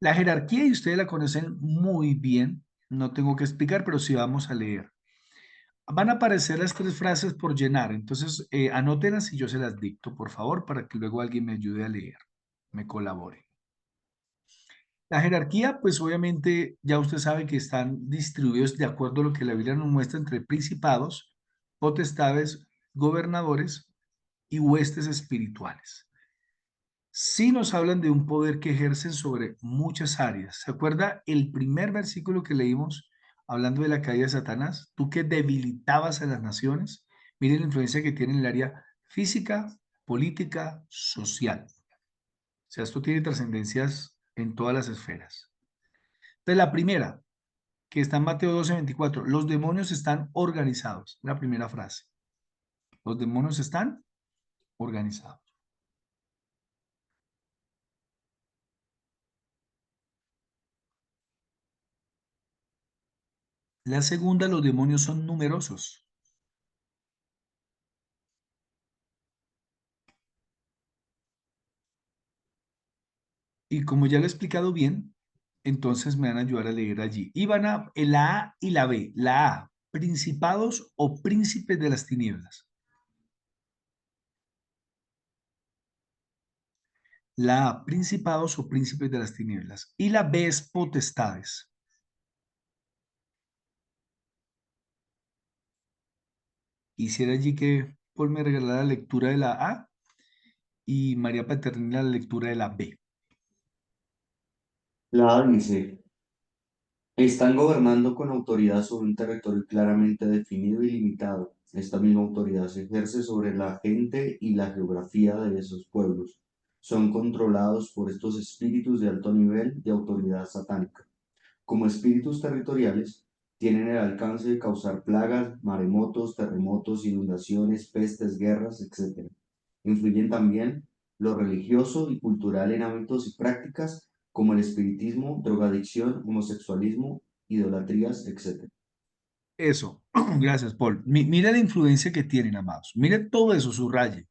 La jerarquía, y ustedes la conocen muy bien, no tengo que explicar, pero sí vamos a leer. Van a aparecer las 3 frases por llenar, entonces anótenlas y yo se las dicto, por favor, para que luego alguien me ayude a leer, me colabore. La jerarquía, pues obviamente ya usted sabe que están distribuidos de acuerdo a lo que la Biblia nos muestra entre principados, potestades, gobernadores y huestes espirituales. Sí nos hablan de un poder que ejercen sobre muchas áreas. ¿Se acuerda el primer versículo que leímos hablando de la caída de Satanás? Tú que debilitabas a las naciones. Miren la influencia que tiene en el área física, política, social. O sea, esto tiene trascendencias en todas las esferas. Entonces, la primera, que está en Mateo 12:24, los demonios están organizados. La primera frase. Los demonios están organizados. La segunda, los demonios son numerosos. Y como ya lo he explicado bien, entonces me van a ayudar a leer allí. Y van a la A y la B. La A, principados o príncipes de las tinieblas. La A, principados o príncipes de las tinieblas. Y la B es potestades. Quisiera allí que Paul me regalara la lectura de la A y María Paternina la lectura de la B. La A dice, están gobernando con autoridad sobre un territorio claramente definido y limitado. Esta misma autoridad se ejerce sobre la gente y la geografía de esos pueblos. Son controlados por estos espíritus de alto nivel de autoridad satánica. Como espíritus territoriales, tienen el alcance de causar plagas, maremotos, terremotos, inundaciones, pestes, guerras, etc. Influyen también lo religioso y cultural en hábitos y prácticas como el espiritismo, drogadicción, homosexualismo, idolatrías, etc. Eso, gracias, Paul. Mira la influencia que tienen, amados. Mire todo eso, subraye.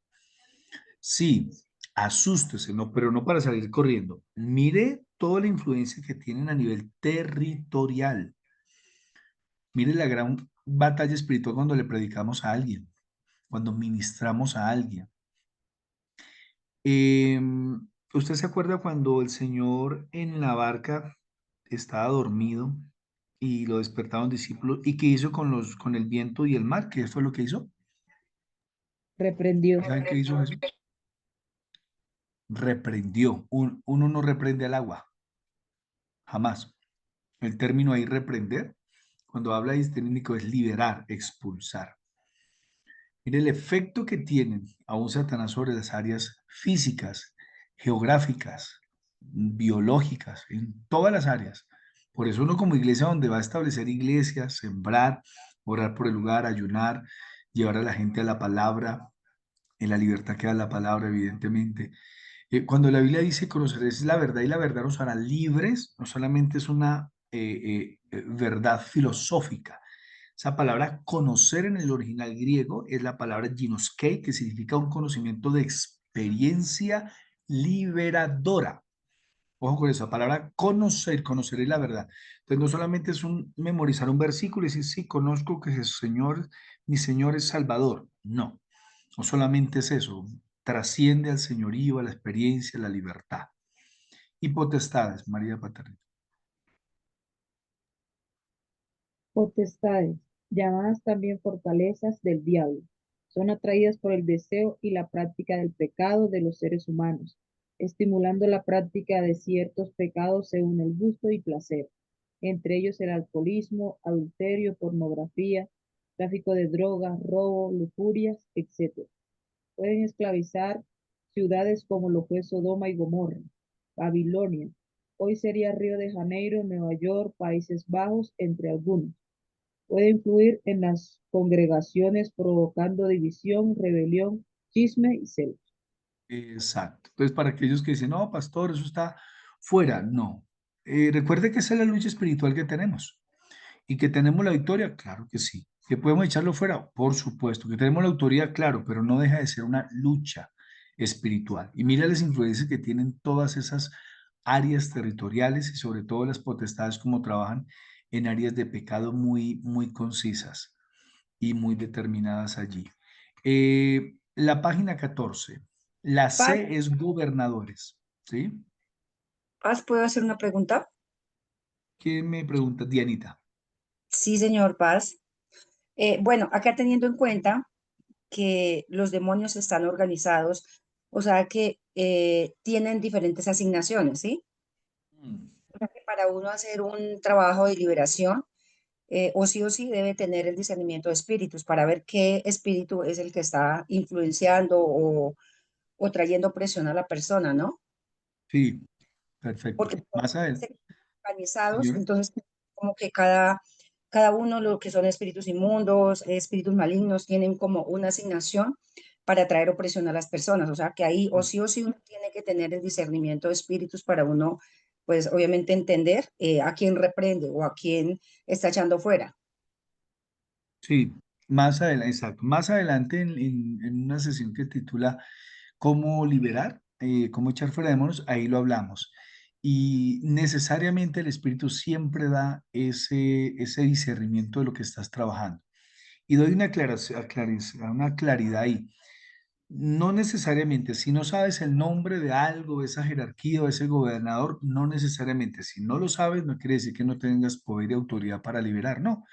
Sí, asústese, no, pero no para salir corriendo. Mire toda la influencia que tienen a nivel territorial. Mire la gran batalla espiritual cuando le predicamos a alguien, cuando ministramos a alguien. ¿Usted se acuerda cuando el Señor en la barca estaba dormido y lo despertaron discípulos? ¿Y qué hizo con el viento y el mar? ¿Qué fue lo que hizo? Reprendió. ¿Saben qué hizo Jesús? Reprendió. Uno no reprende al agua, jamás. El término ahí reprender, cuando habla de técnico, es liberar, expulsar. Mire el efecto que tienen aún Satanás sobre las áreas físicas, geográficas, biológicas, en todas las áreas. Por eso uno como iglesia donde va a establecer iglesias, sembrar, orar por el lugar, ayunar, llevar a la gente a la palabra, en la libertad que da la palabra, evidentemente. Cuando la Biblia dice conoceréis la verdad y la verdad os hará libres, no solamente es una verdad filosófica. Esa palabra conocer en el original griego es la palabra ginoskei, que significa un conocimiento de experiencia liberadora. Ojo con esa palabra conocer, conocer es la verdad. Entonces no solamente es un memorizar un versículo y decir, sí, conozco que el Señor, mi Señor es Salvador. No, no solamente es eso, trasciende al señorío, a la experiencia, a la libertad. Y potestades, María Paterna. Potestades, llamadas también fortalezas del diablo, son atraídas por el deseo y la práctica del pecado de los seres humanos, estimulando la práctica de ciertos pecados según el gusto y placer, entre ellos el alcoholismo, adulterio, pornografía, tráfico de drogas, robo, lujurias, etc. Pueden esclavizar ciudades como lo fue Sodoma y Gomorra, Babilonia. Hoy sería Río de Janeiro, Nueva York, Países Bajos, entre algunos. Puede influir en las congregaciones provocando división, rebelión, chisme y celos. Exacto. Entonces, para aquellos que dicen, no, pastor, eso está fuera, no. Recuerde que esa es la lucha espiritual que tenemos. ¿Y que tenemos la victoria? Claro que sí. ¿Que podemos echarlo fuera? Por supuesto. ¿Que tenemos la autoridad? Claro, pero no deja de ser una lucha espiritual. Y mira las influencias que tienen todas esas áreas territoriales y sobre todo las potestades como trabajan en áreas de pecado muy, muy concisas y muy determinadas allí. La página 14. La Paz, C es gobernadores, ¿sí? Paz, ¿puedo hacer una pregunta? ¿Quién me pregunta? Dianita. Sí, señor Paz. Bueno, acá teniendo en cuenta que los demonios están organizados, o sea que tienen diferentes asignaciones, ¿sí? Mm. O sea que para uno hacer un trabajo de liberación, o sí debe tener el discernimiento de espíritus para ver qué espíritu es el que está influenciando o trayendo presión a la persona, ¿no? Sí, perfecto. Porque Más adelante, organizados, señora. entonces como que cada uno, lo que son espíritus inmundos, espíritus malignos, tienen como una asignación para traer opresión a las personas. O sea que ahí o sí uno tiene que tener el discernimiento de espíritus para uno, pues obviamente entender a quién reprende o a quién está echando fuera. Sí, más adelante, exacto. Más adelante en una sesión que titula ¿Cómo liberar? ¿Cómo echar fuera demonios? Ahí lo hablamos. Y necesariamente el Espíritu siempre da ese discernimiento de lo que estás trabajando. Y doy una una claridad ahí. No necesariamente, si no sabes el nombre de algo, de esa jerarquía o de ese gobernador, no necesariamente. Si no lo sabes, no quiere decir que no tengas poder y autoridad para liberar, no.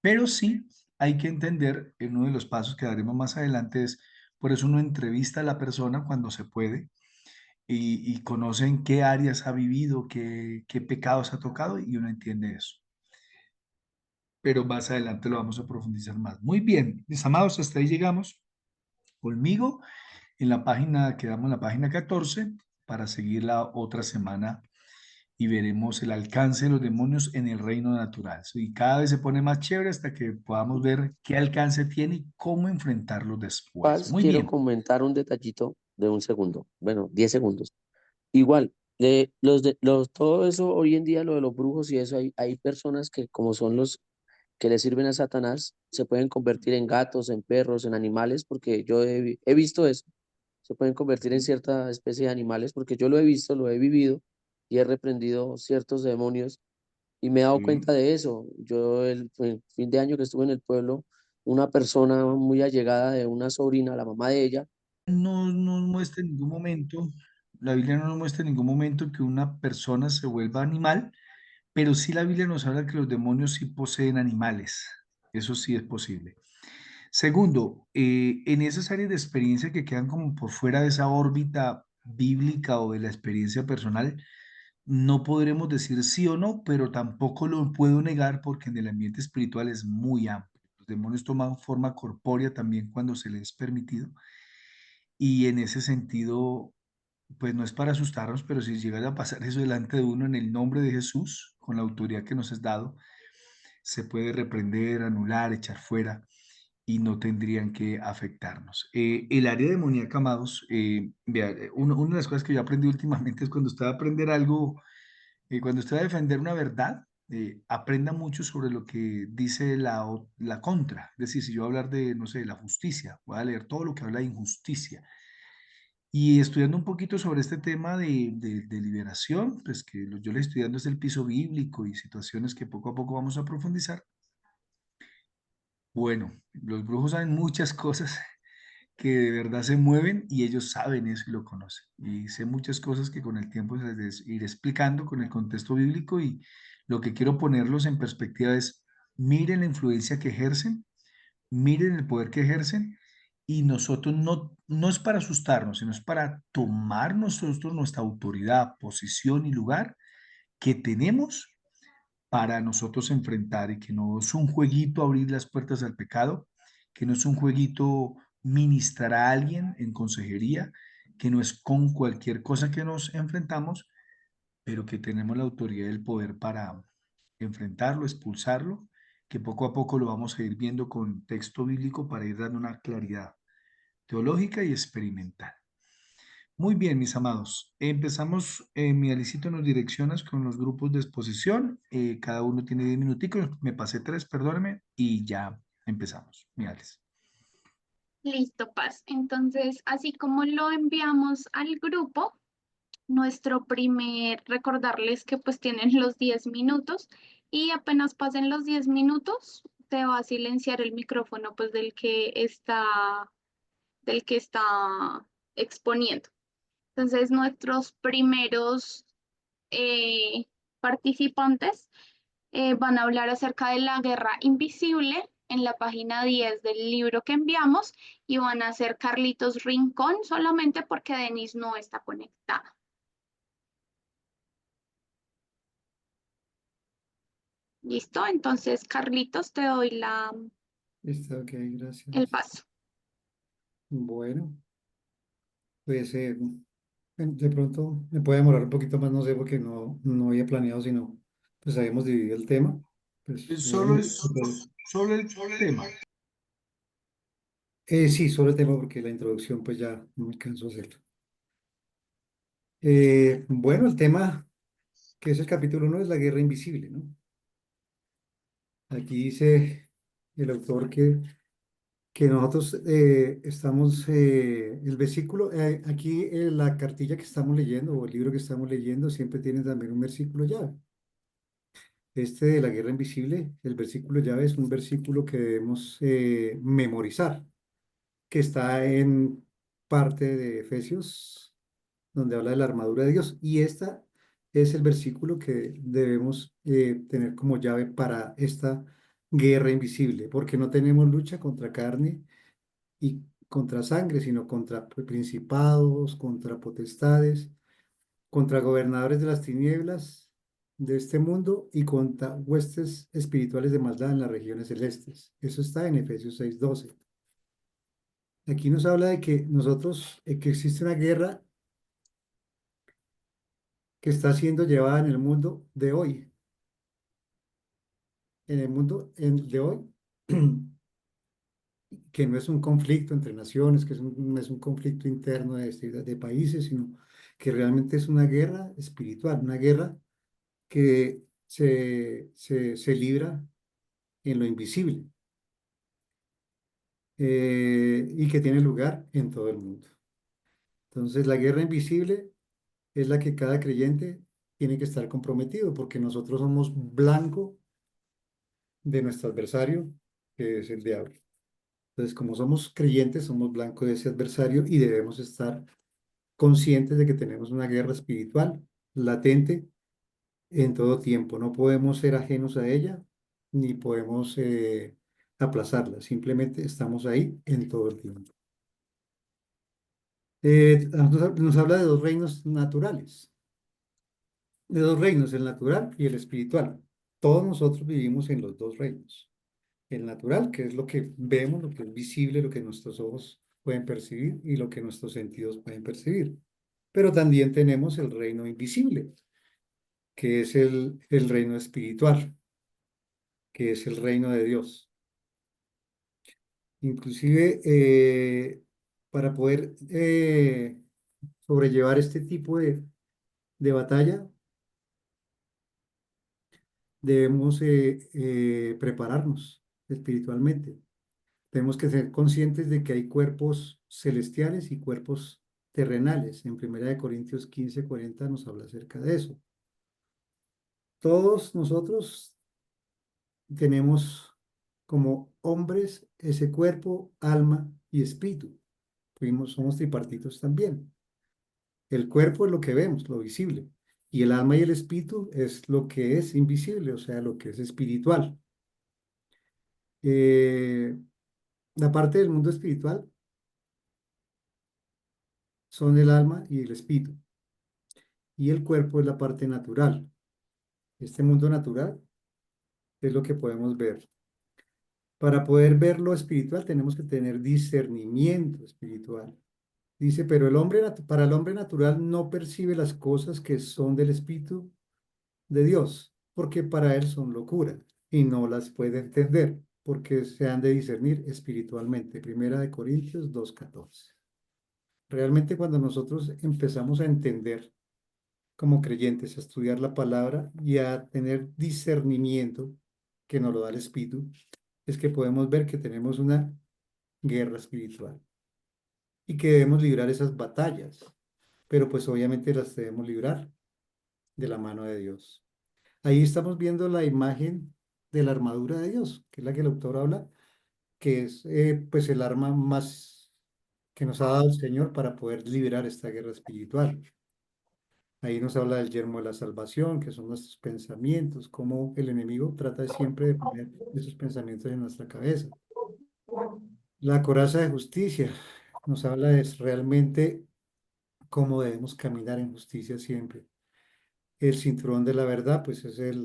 Pero sí hay que entender, en uno de los pasos que daremos más adelante es, por eso uno entrevista a la persona cuando se puede y conoce en qué áreas ha vivido, qué pecados ha tocado y uno entiende eso. Pero más adelante lo vamos a profundizar más. Muy bien, mis amados, hasta ahí llegamos conmigo en la página, quedamos en la página 14 para seguir la otra semana y veremos el alcance de los demonios en el reino natural. Y cada vez se pone más chévere hasta que podamos ver qué alcance tiene y cómo enfrentarlos después. Paz, Muy quiero bien. comentar un detallito de un segundo, bueno, 10 segundos. Igual, todo eso hoy en día, lo de los brujos y eso, hay personas que como son los que le sirven a Satanás, se pueden convertir en gatos, en perros, en animales, porque yo he visto eso. Se pueden convertir en cierta especie de animales, porque yo lo he visto, lo he vivido y he reprendido ciertos demonios y me he dado Sí. cuenta de eso. Yo el fin de año que estuve en el pueblo, una persona muy allegada de una sobrina, la mamá de ella, No nos muestra en ningún momento, la Biblia no nos muestra en ningún momento que una persona se vuelva animal, pero sí la Biblia nos habla que los demonios sí poseen animales. Eso sí es posible. Segundo, en esas áreas de experiencia que quedan como por fuera de esa órbita bíblica o de la experiencia personal, no podremos decir sí o no, pero tampoco lo puedo negar porque en el ambiente espiritual es muy amplio. Los demonios toman forma corpórea también cuando se les es permitido. Y en ese sentido, pues no es para asustarnos, pero si llegara a pasar eso delante de uno en el nombre de Jesús, con la autoridad que nos es dado, se puede reprender, anular, echar fuera y no tendrían que afectarnos. El área demoníaca, amados, vea, una de las cosas que yo aprendí últimamente es cuando usted va a aprender algo, cuando usted va a defender una verdad, aprenda mucho sobre lo que dice la contra. Es decir, si yo voy a hablar de, no sé, de la justicia, voy a leer todo lo que habla de injusticia. Y estudiando un poquito sobre este tema de liberación, pues que yo le estoy dando es el piso bíblico y situaciones que poco a poco vamos a profundizar. Bueno, los brujos saben muchas cosas que de verdad se mueven y ellos saben eso y lo conocen. Y sé muchas cosas que con el tiempo se les iré explicando con el contexto bíblico y lo que quiero ponerlos en perspectiva es, miren la influencia que ejercen, miren el poder que ejercen y nosotros no es para asustarnos, sino es para tomar nosotros nuestra autoridad, posición y lugar que tenemos para nosotros enfrentar y que no es un jueguito abrir las puertas al pecado, que no es un jueguito ministrar a alguien en consejería, que no es con cualquier cosa que nos enfrentamos, pero que tenemos la autoridad y el poder para enfrentarlo, expulsarlo, que poco a poco lo vamos a ir viendo con texto bíblico para ir dando una claridad teológica y experimental. Muy bien, mis amados. Empezamos, mi Alicito nos direccionas con los grupos de exposición. Cada uno tiene 10 minuticos. Me pasé 3, perdóneme, y ya empezamos. Mi Alice. Listo, Paz. Entonces, así como lo enviamos al grupo, recordarles que pues tienen los 10 minutos y apenas pasen los 10 minutos, te va a silenciar el micrófono pues del que está exponiendo. Entonces, nuestros primeros participantes van a hablar acerca de la guerra invisible en la página 10 del libro que enviamos y van a ser Carlitos Rincón solamente porque Denis no está conectada. ¿Listo? Entonces, Carlitos, te doy Está ok, gracias. el paso. Bueno, pues de pronto me puede demorar un poquito más, no sé, porque no había planeado, sino pues habíamos dividido el tema. Pues, Solo el tema. Sí, solo el tema porque la introducción pues ya no alcanzó a hacerlo. Bueno, el tema que es el capítulo 1 es la guerra invisible, ¿no? Aquí dice el autor que nosotros estamos, el versículo, aquí la cartilla que estamos leyendo o el libro que estamos leyendo siempre tiene también un versículo llave. Este de la guerra invisible, el versículo llave es un versículo que debemos memorizar, que está en parte de Efesios, donde habla de la armadura de Dios. Y esta es el versículo que debemos tener como llave para esta guerra invisible, porque no tenemos lucha contra carne y contra sangre, sino contra principados, contra potestades, contra gobernadores de las tinieblas de este mundo y contra huestes espirituales de maldad en las regiones celestes. Eso está en Efesios 6:12. Aquí nos habla de que nosotros, que existe una guerra que está siendo llevada en el mundo de hoy. En el mundo de hoy, que no es un conflicto entre naciones, que no es un conflicto interno de países, sino que realmente es una guerra espiritual, una guerra que se libra en lo invisible y que tiene lugar en todo el mundo. Entonces, la guerra invisible es la que cada creyente tiene que estar comprometido, porque nosotros somos blanco de nuestro adversario, que es el diablo. Entonces, como somos creyentes, somos blanco de ese adversario y debemos estar conscientes de que tenemos una guerra espiritual latente en todo tiempo. No podemos ser ajenos a ella, ni podemos aplazarla. Simplemente estamos ahí en todo el tiempo. Nos habla de dos reinos naturales, de dos reinos, el natural y el espiritual. Todos nosotros vivimos en los dos reinos. El natural, que es lo que vemos, lo que es visible, lo que nuestros ojos pueden percibir y lo que nuestros sentidos pueden percibir. Pero también tenemos el reino invisible, que es el reino espiritual, que es el reino de Dios. Inclusive, para poder sobrellevar este tipo de batalla, debemos prepararnos espiritualmente. Tenemos que ser conscientes de que hay cuerpos celestiales y cuerpos terrenales. En 1 Corintios 15:40 nos habla acerca de eso. Todos nosotros tenemos como hombres ese cuerpo, alma y espíritu. Somos tripartitos también. El cuerpo es lo que vemos, lo visible, y el alma y el espíritu es lo que es invisible, o sea, lo que es espiritual. La parte del mundo espiritual son el alma y el espíritu, y el cuerpo es la parte natural. Este mundo natural es lo que podemos ver. Para poder ver lo espiritual tenemos que tener discernimiento espiritual. Dice, pero para el hombre natural no percibe las cosas que son del Espíritu de Dios, porque para él son locura y no las puede entender, porque se han de discernir espiritualmente. 1 Corintios 2:14. Realmente cuando nosotros empezamos a entender como creyentes, a estudiar la palabra y a tener discernimiento que nos lo da el Espíritu, es que podemos ver que tenemos una guerra espiritual y que debemos librar esas batallas, pero pues obviamente las debemos librar de la mano de Dios. Ahí estamos viendo la imagen de la armadura de Dios, que es la que el autor habla, que es pues el arma más que nos ha dado el Señor para poder liberar esta guerra espiritual. Ahí nos habla del yermo de la salvación, que son nuestros pensamientos, cómo el enemigo trata siempre de poner esos pensamientos en nuestra cabeza. La coraza de justicia nos habla de realmente cómo debemos caminar en justicia siempre. El cinturón de la verdad, pues es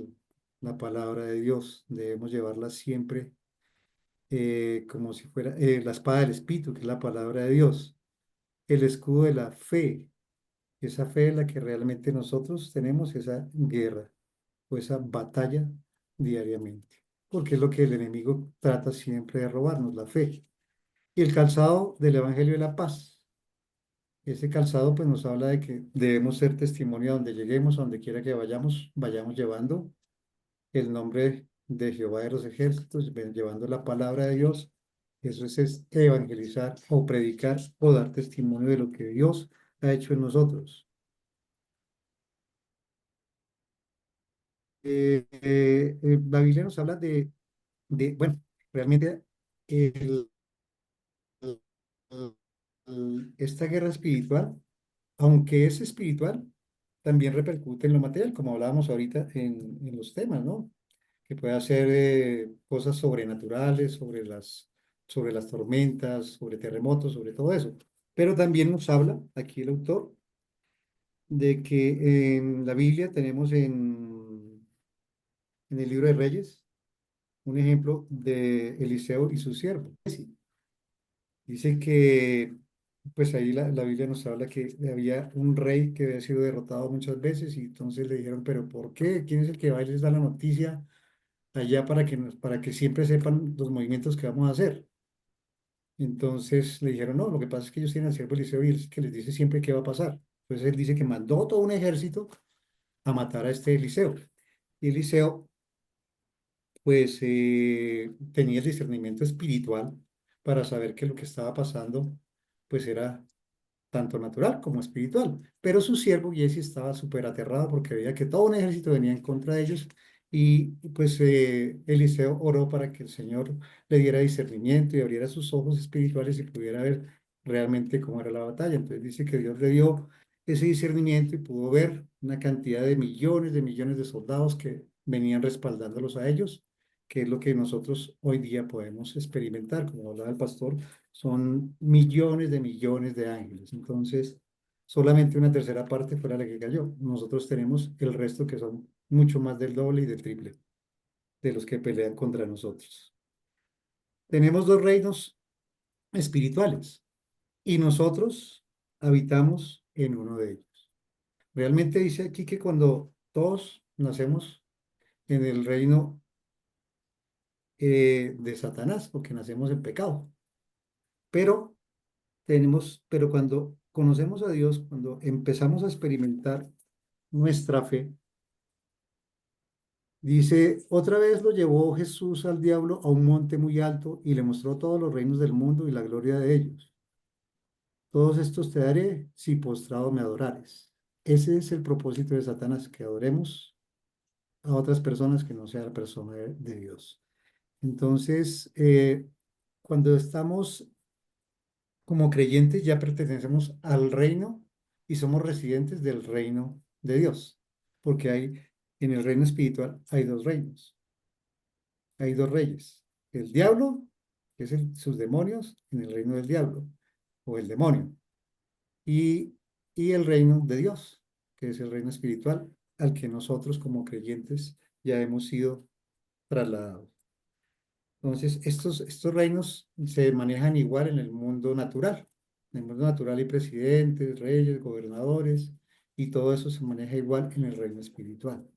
la palabra de Dios. Debemos llevarla siempre como si fuera la espada del Espíritu, que es la palabra de Dios. El escudo de la fe, esa fe es la que realmente nosotros tenemos esa guerra o esa batalla diariamente, porque es lo que el enemigo trata siempre de robarnos, la fe. Y el calzado del Evangelio de la Paz. Ese calzado pues nos habla de que debemos ser testimonio a donde lleguemos, a donde quiera que vayamos, vayamos llevando el nombre de Jehová de los ejércitos, llevando la palabra de Dios. Eso es evangelizar o predicar o dar testimonio de lo que Dios ha hecho en nosotros. La Biblia nos habla bueno, realmente el- esta guerra espiritual, aunque es espiritual, también repercute en lo material, como hablábamos ahorita en los temas, ¿no? que puede hacer cosas sobrenaturales sobre las tormentas, sobre terremotos, sobre todo eso. Pero también nos habla aquí el autor de que en la Biblia tenemos en el libro de Reyes un ejemplo de Eliseo y su siervo. Dice que, pues ahí la Biblia nos habla que había un rey que había sido derrotado muchas veces y entonces le dijeron, pero ¿por qué? ¿Quién es el que va y les da la noticia allá para que siempre sepan los movimientos que vamos a hacer? Entonces le dijeron, no, lo que pasa es que ellos tienen al siervo Eliseo y él es el que les dice siempre qué va a pasar. Entonces él dice que mandó todo un ejército a matar a este Eliseo. Y Eliseo, pues, tenía el discernimiento espiritual para saber que lo que estaba pasando, pues, era tanto natural como espiritual. Pero su siervo Giezi estaba súper aterrado porque veía que todo un ejército venía en contra de ellos y pues Eliseo oró para que el Señor le diera discernimiento y abriera sus ojos espirituales y pudiera ver realmente cómo era la batalla. Entonces dice que Dios le dio ese discernimiento y pudo ver una cantidad de millones de soldados que venían respaldándolos a ellos, que es lo que nosotros hoy día podemos experimentar, como hablaba el pastor, son millones de ángeles. Entonces, solamente una tercera parte fue la que cayó. Nosotros tenemos el resto que son mucho más del doble y del triple de los que pelean contra nosotros. Tenemos dos reinos espirituales y nosotros habitamos en uno de ellos. Realmente dice aquí que cuando todos nacemos en el reino de Satanás, porque nacemos en pecado, pero cuando conocemos a Dios, cuando empezamos a experimentar nuestra fe, dice, otra vez lo llevó Jesús al diablo a un monte muy alto y le mostró todos los reinos del mundo y la gloria de ellos. Todos estos te daré si postrado me adorares. Ese es el propósito de Satanás, que adoremos a otras personas que no sea la persona de Dios. Entonces, cuando estamos como creyentes ya pertenecemos al reino y somos residentes del reino de Dios, porque en el reino espiritual hay dos reinos, hay dos reyes, el diablo, que es sus demonios, en el reino del diablo, o el demonio, y, y el reino de Dios, que es el reino espiritual, al que nosotros como creyentes ya hemos sido trasladados. Entonces, estos reinos se manejan igual en el mundo natural. En el mundo natural hay presidentes, reyes, gobernadores, y todo eso se maneja igual en el reino espiritual.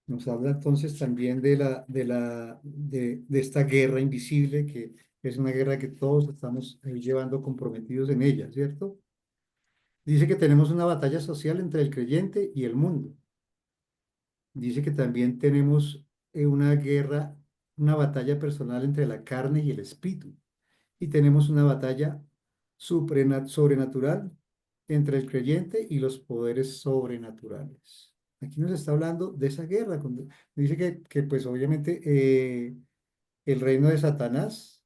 Nos habla entonces también de esta guerra invisible, que es una guerra que todos estamos llevando comprometidos en ella, ¿cierto? Dice que tenemos una batalla social entre el creyente y el mundo. Dice que también tenemos una guerra, una batalla personal entre la carne y el espíritu. Y tenemos una batalla sobrenatural entre el creyente y los poderes sobrenaturales. Aquí nos está hablando de esa guerra. Dice que pues obviamente el reino de Satanás,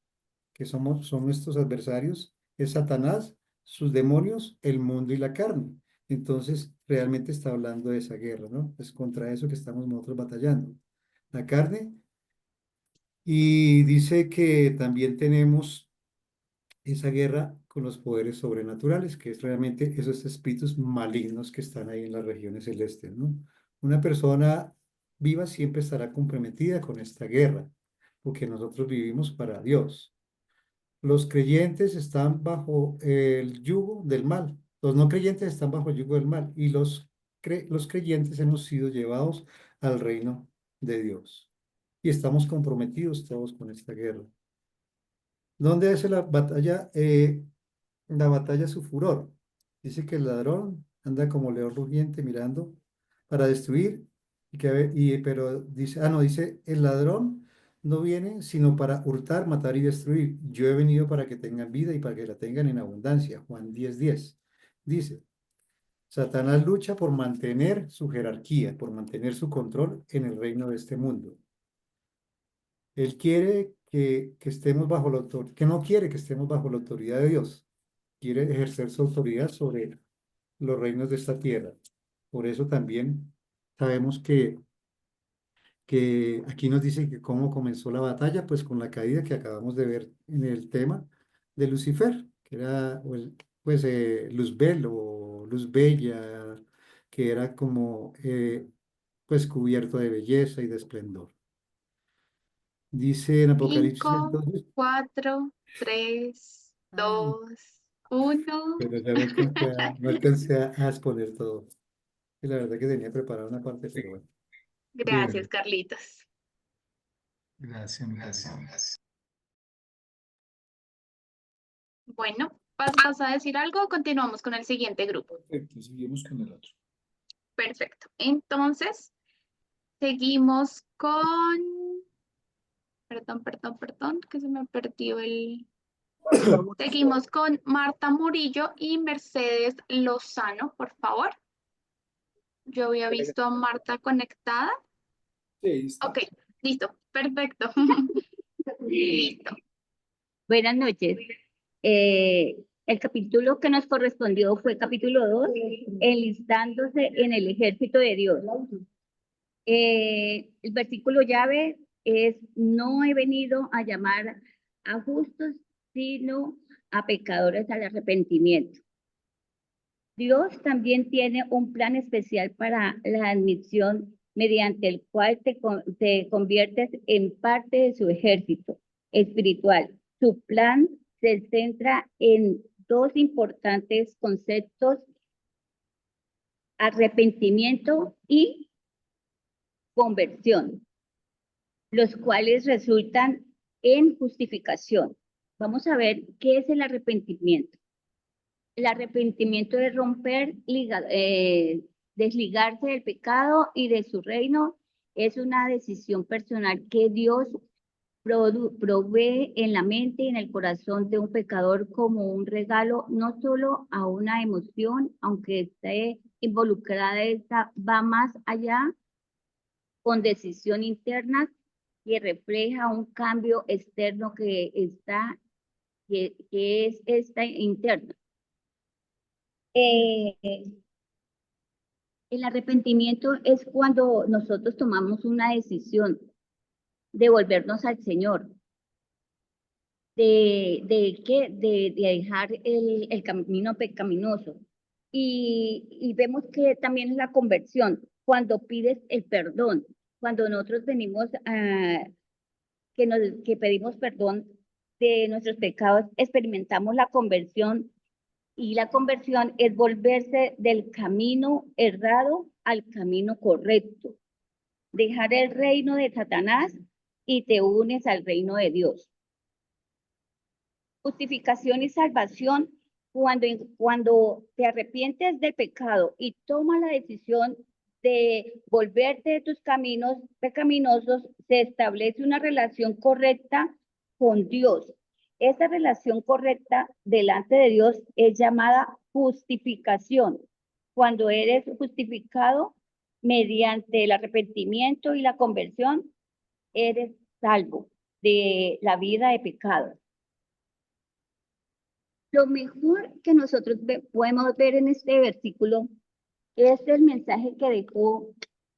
que son nuestros adversarios, es Satanás, sus demonios, el mundo y la carne. Entonces, realmente está hablando de esa guerra, ¿no? Es contra eso que estamos nosotros batallando. La carne. Y dice que también tenemos esa guerra con los poderes sobrenaturales, que es realmente esos espíritus malignos que están ahí en las regiones celestes, ¿no? Una persona viva siempre estará comprometida con esta guerra, porque nosotros vivimos para Dios. Los creyentes están bajo el yugo del mal. Los no creyentes están bajo el yugo del mal y los creyentes hemos sido llevados al reino de Dios. Y estamos comprometidos todos con esta guerra. ¿Dónde hace la batalla? La batalla su furor. Dice que el ladrón anda como león rugiente mirando para destruir, pero dice, no, dice, el ladrón no viene sino para hurtar, matar y destruir. Yo he venido para que tengan vida y para que la tengan en abundancia. Juan 10:10. Dice, Satanás lucha por mantener su jerarquía, por mantener su control en el reino de este mundo. Él quiere que estemos bajo la autoridad, que no quiere que estemos bajo la autoridad de Dios. Quiere ejercer su autoridad sobre los reinos de esta tierra. Por eso también sabemos que que aquí nos dice que cómo comenzó la batalla, pues con la caída que acabamos de ver en el tema de Lucifer, que era pues Luzbel o Luz Bella, que era como pues cubierto de belleza y de esplendor. Dice en Apocalipsis 5, entonces, 4, 3, ay, 2, 1. pero ya no alcancé a exponer todo. Y la verdad que tenía preparada una parte, pero bueno. Gracias, Carlitos. Gracias, mi Carlitos. Bueno, ¿vas a decir algo o continuamos con el siguiente grupo? Perfecto, seguimos con el otro. Perfecto. Entonces, seguimos con... Perdón, que se me perdió el... Seguimos con Marta Murillo y Mercedes Lozano, por favor. Yo había visto a Marta conectada. Sí, ahí está. Ok, listo, perfecto. Listo. Buenas noches. El capítulo que nos correspondió fue capítulo 2, enlistándose en el ejército de Dios. El versículo llave es: no he venido a llamar a justos, sino a pecadores al arrepentimiento. Dios también tiene un plan especial para la admisión, mediante el cual te conviertes en parte de su ejército espiritual. Su plan se centra en dos importantes conceptos: arrepentimiento y conversión, los cuales resultan en justificación. Vamos a ver qué es el arrepentimiento. El arrepentimiento es desligarse del pecado y de su reino. Es una decisión personal que Dios provee en la mente y en el corazón de un pecador como un regalo, no solo a una emoción, aunque esté involucrada, esta va más allá, con decisión interna que refleja un cambio externo que es interno. El arrepentimiento es cuando nosotros tomamos una decisión de volvernos al Señor, de dejar el camino pecaminoso. Y vemos que también es la conversión, cuando pides el perdón, cuando nosotros venimos que pedimos perdón de nuestros pecados, experimentamos la conversión. Y la conversión es volverse del camino errado al camino correcto. Dejar el reino de Satanás y te unes al reino de Dios. Justificación y salvación: cuando te arrepientes del pecado y tomas la decisión de volverte de tus caminos pecaminosos, se establece una relación correcta con Dios. Esa relación correcta delante de Dios es llamada justificación. Cuando eres justificado mediante el arrepentimiento y la conversión, eres salvo de la vida de pecado. Lo mejor que nosotros podemos ver en este versículo es el mensaje que dejó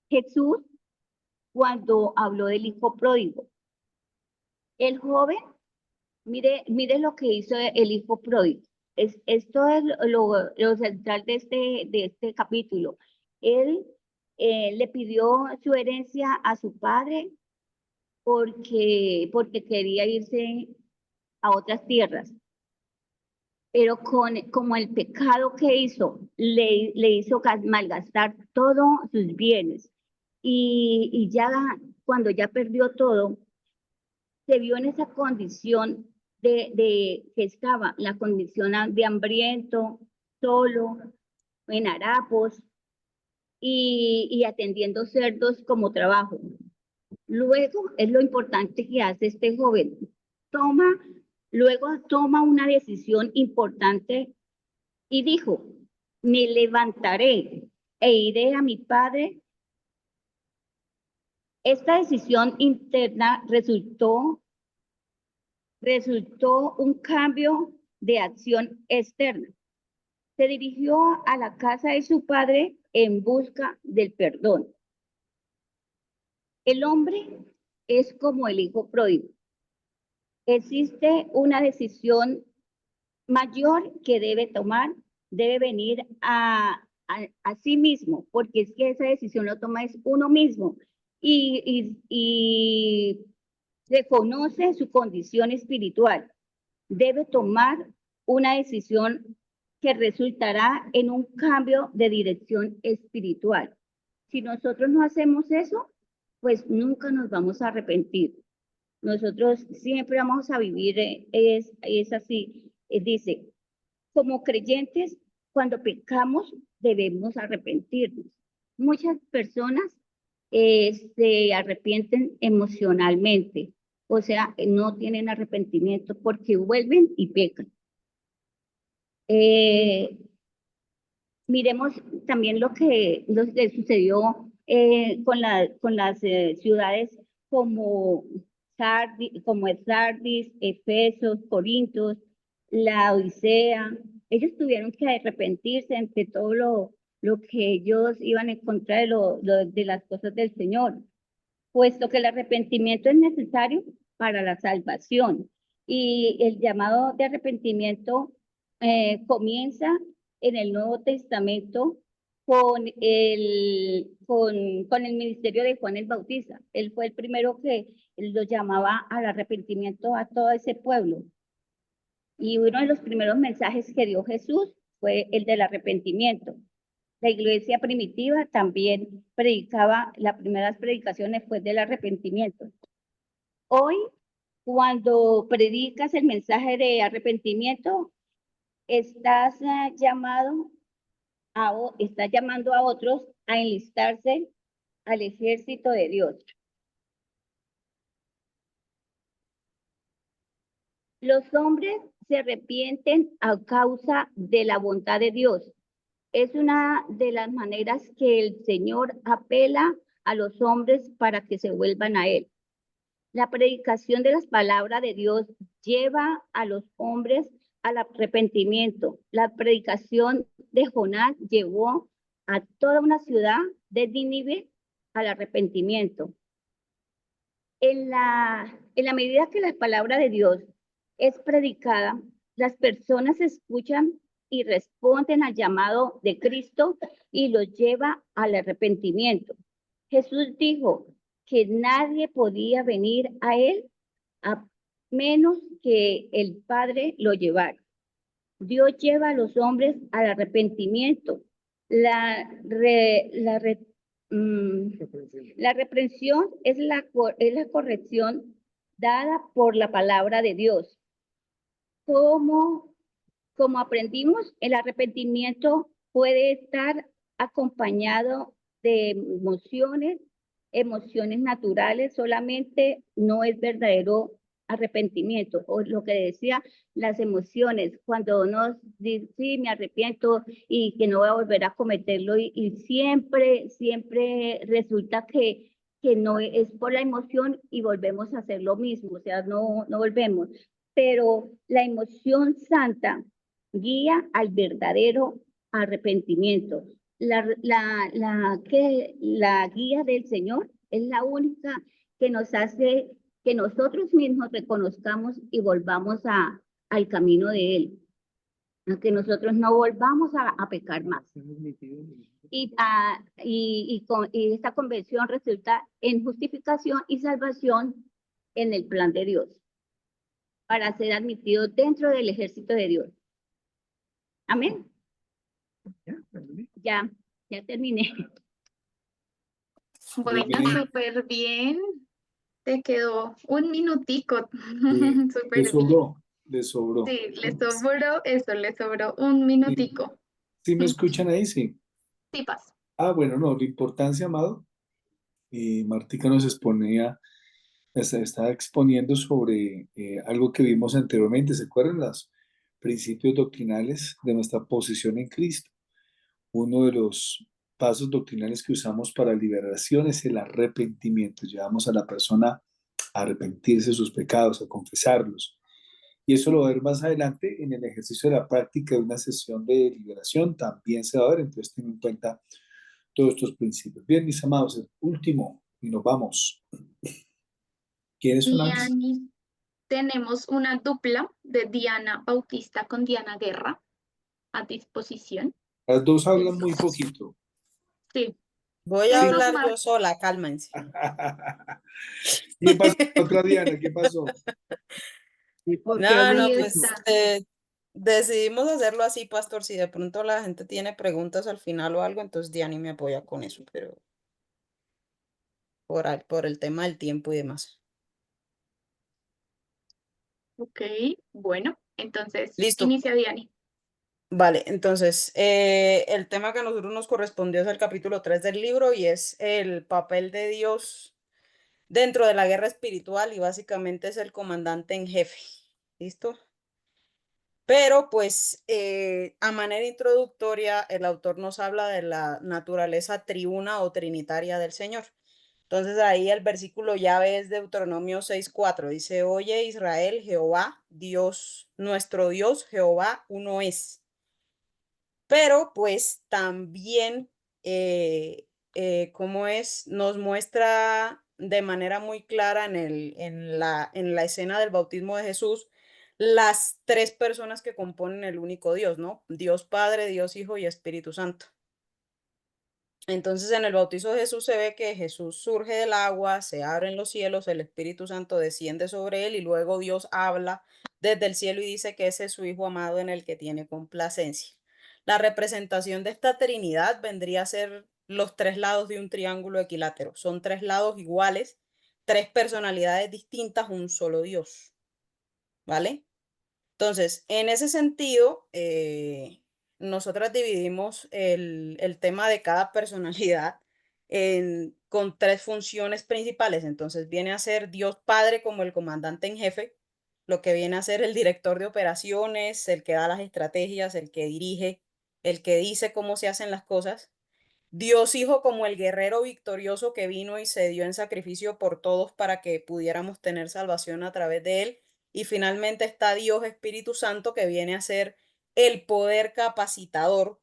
Jesús cuando habló del hijo pródigo. El joven, mire lo que hizo el hijo pródigo. Esto es lo central de este capítulo. Él le pidió su herencia a su padre porque quería irse a otras tierras. Pero como el pecado que hizo, le hizo malgastar todos sus bienes. Y ya cuando ya perdió todo, se vio en esa condición que estaba, la condición de hambriento, solo, en harapos y atendiendo cerdos como trabajo. Luego es lo importante que hace este joven. Luego toma una decisión importante y dijo: me levantaré e iré a mi padre. Esta decisión interna resultó un cambio de acción externa. Se dirigió a la casa de su padre en busca del perdón. El hombre es como el hijo pródigo. Existe una decisión mayor que debe tomar, debe venir a sí mismo, porque es que esa decisión lo toma es uno mismo y reconoce su condición espiritual. Debe tomar una decisión que resultará en un cambio de dirección espiritual. Si nosotros no hacemos eso, pues nunca nos vamos a arrepentir. Nosotros siempre vamos a vivir, es así, dice, como creyentes, cuando pecamos debemos arrepentirnos. Muchas personas se arrepienten emocionalmente, o sea, no tienen arrepentimiento porque vuelven y pecan. Miremos también lo que sucedió con las ciudades como Sardis, Efesos, Corintios, la Odisea. Ellos tuvieron que arrepentirse ante todo lo que ellos iban en contra de las cosas del Señor, puesto que el arrepentimiento es necesario para la salvación. Y el llamado de arrepentimiento comienza en el Nuevo Testamento con el ministerio de Juan el Bautista. Él fue el primero que lo llamaba al arrepentimiento a todo ese pueblo. Y uno de los primeros mensajes que dio Jesús fue el del arrepentimiento. La iglesia primitiva también predicaba, las primeras predicaciones fue del arrepentimiento. Hoy, cuando predicas el mensaje de arrepentimiento, estás llamando a otros a enlistarse al ejército de Dios. Los hombres se arrepienten a causa de la bondad de Dios. Es una de las maneras que el Señor apela a los hombres para que se vuelvan a Él. La predicación de las palabras de Dios lleva a los hombres al arrepentimiento. La predicación de Jonás llevó a toda una ciudad de Nínive al arrepentimiento. En la medida que la palabra de Dios es predicada, las personas escuchan y responden al llamado de Cristo y los lleva al arrepentimiento. Jesús dijo que nadie podía venir a Él a menos que el Padre lo llevara. Dios lleva a los hombres al arrepentimiento. La reprensión es la corrección dada por la palabra de Dios. Como aprendimos, el arrepentimiento puede estar acompañado de emociones naturales, solamente no es verdadero arrepentimiento, o lo que decía, las emociones, cuando uno dice, sí, me arrepiento y que no voy a volver a cometerlo, y siempre resulta que no es por la emoción y volvemos a hacer lo mismo, o sea, no volvemos. Pero la emoción santa guía al verdadero arrepentimiento. La guía del Señor es la única que nos hace que nosotros mismos reconozcamos y volvamos al camino de Él, a que nosotros no volvamos a pecar más. Y esta convención resulta en justificación y salvación en el plan de Dios, para ser admitido dentro del ejército de Dios. Amén. Ya terminé. Bueno, súper bien. Te quedó un minutico. Le Súper bien. sobró, le sobró. Sí, le sobró un minutico. ¿Sí me escuchan ahí? Sí. Sí, pasa. Ah, bueno, no, la importancia, amado. Martica nos estaba exponiendo sobre algo que vimos anteriormente. ¿Se acuerdan? Los principios doctrinales de nuestra posición en Cristo. Uno de los pasos doctrinales que usamos para liberación es el arrepentimiento. Llevamos a la persona a arrepentirse de sus pecados, a confesarlos. Y eso lo va a ver más adelante en el ejercicio de la práctica de una sesión de liberación. También se va a ver, entonces ten en cuenta todos estos principios. Bien, mis amados, el último y nos vamos. ¿Quiénes son las? Diani, tenemos una dupla de Diana Bautista con Diana Guerra a disposición. Las dos hablan muy poquito. Sí. Voy a Sí. hablar yo sola, cálmense. ¿Qué pasó, otra Diana? ¿Qué pasó? ¿Y por qué No, habla no, Ahí pues poco? está. decidimos hacerlo así, pastor. Si de pronto la gente tiene preguntas al final o algo, entonces Diani me apoya con eso, pero por el tema del tiempo y demás. Ok, bueno, entonces Listo. inicia Diani. Vale, entonces el tema que a nosotros nos correspondió es el capítulo 3 del libro y es el papel de Dios dentro de la guerra espiritual y básicamente es el comandante en jefe. ¿Listo? Pero pues a manera introductoria el autor nos habla de la naturaleza triuna o trinitaria del Señor. Entonces ahí el versículo llave es Deuteronomio 6:4. Dice, oye Israel, Jehová, Dios, nuestro Dios, Jehová, uno es. Pero pues también, ¿cómo es? Nos muestra de manera muy clara en la escena del bautismo de Jesús las tres personas que componen el único Dios, ¿no? Dios Padre, Dios Hijo y Espíritu Santo. Entonces en el bautizo de Jesús se ve que Jesús surge del agua, se abren los cielos, el Espíritu Santo desciende sobre él y luego Dios habla desde el cielo y dice que ese es su Hijo amado en el que tiene complacencia. La representación de esta Trinidad vendría a ser los tres lados de un triángulo equilátero. Son tres lados iguales, tres personalidades distintas, un solo Dios. ¿Vale? Entonces, en ese sentido, nosotras dividimos el tema de cada personalidad con tres funciones principales. Entonces, viene a ser Dios Padre como el comandante en jefe, lo que viene a ser el director de operaciones, el que da las estrategias, el que dirige, el que dice cómo se hacen las cosas. Dios Hijo como el guerrero victorioso que vino y se dio en sacrificio por todos para que pudiéramos tener salvación a través de él. Y finalmente está Dios Espíritu Santo que viene a ser el poder capacitador.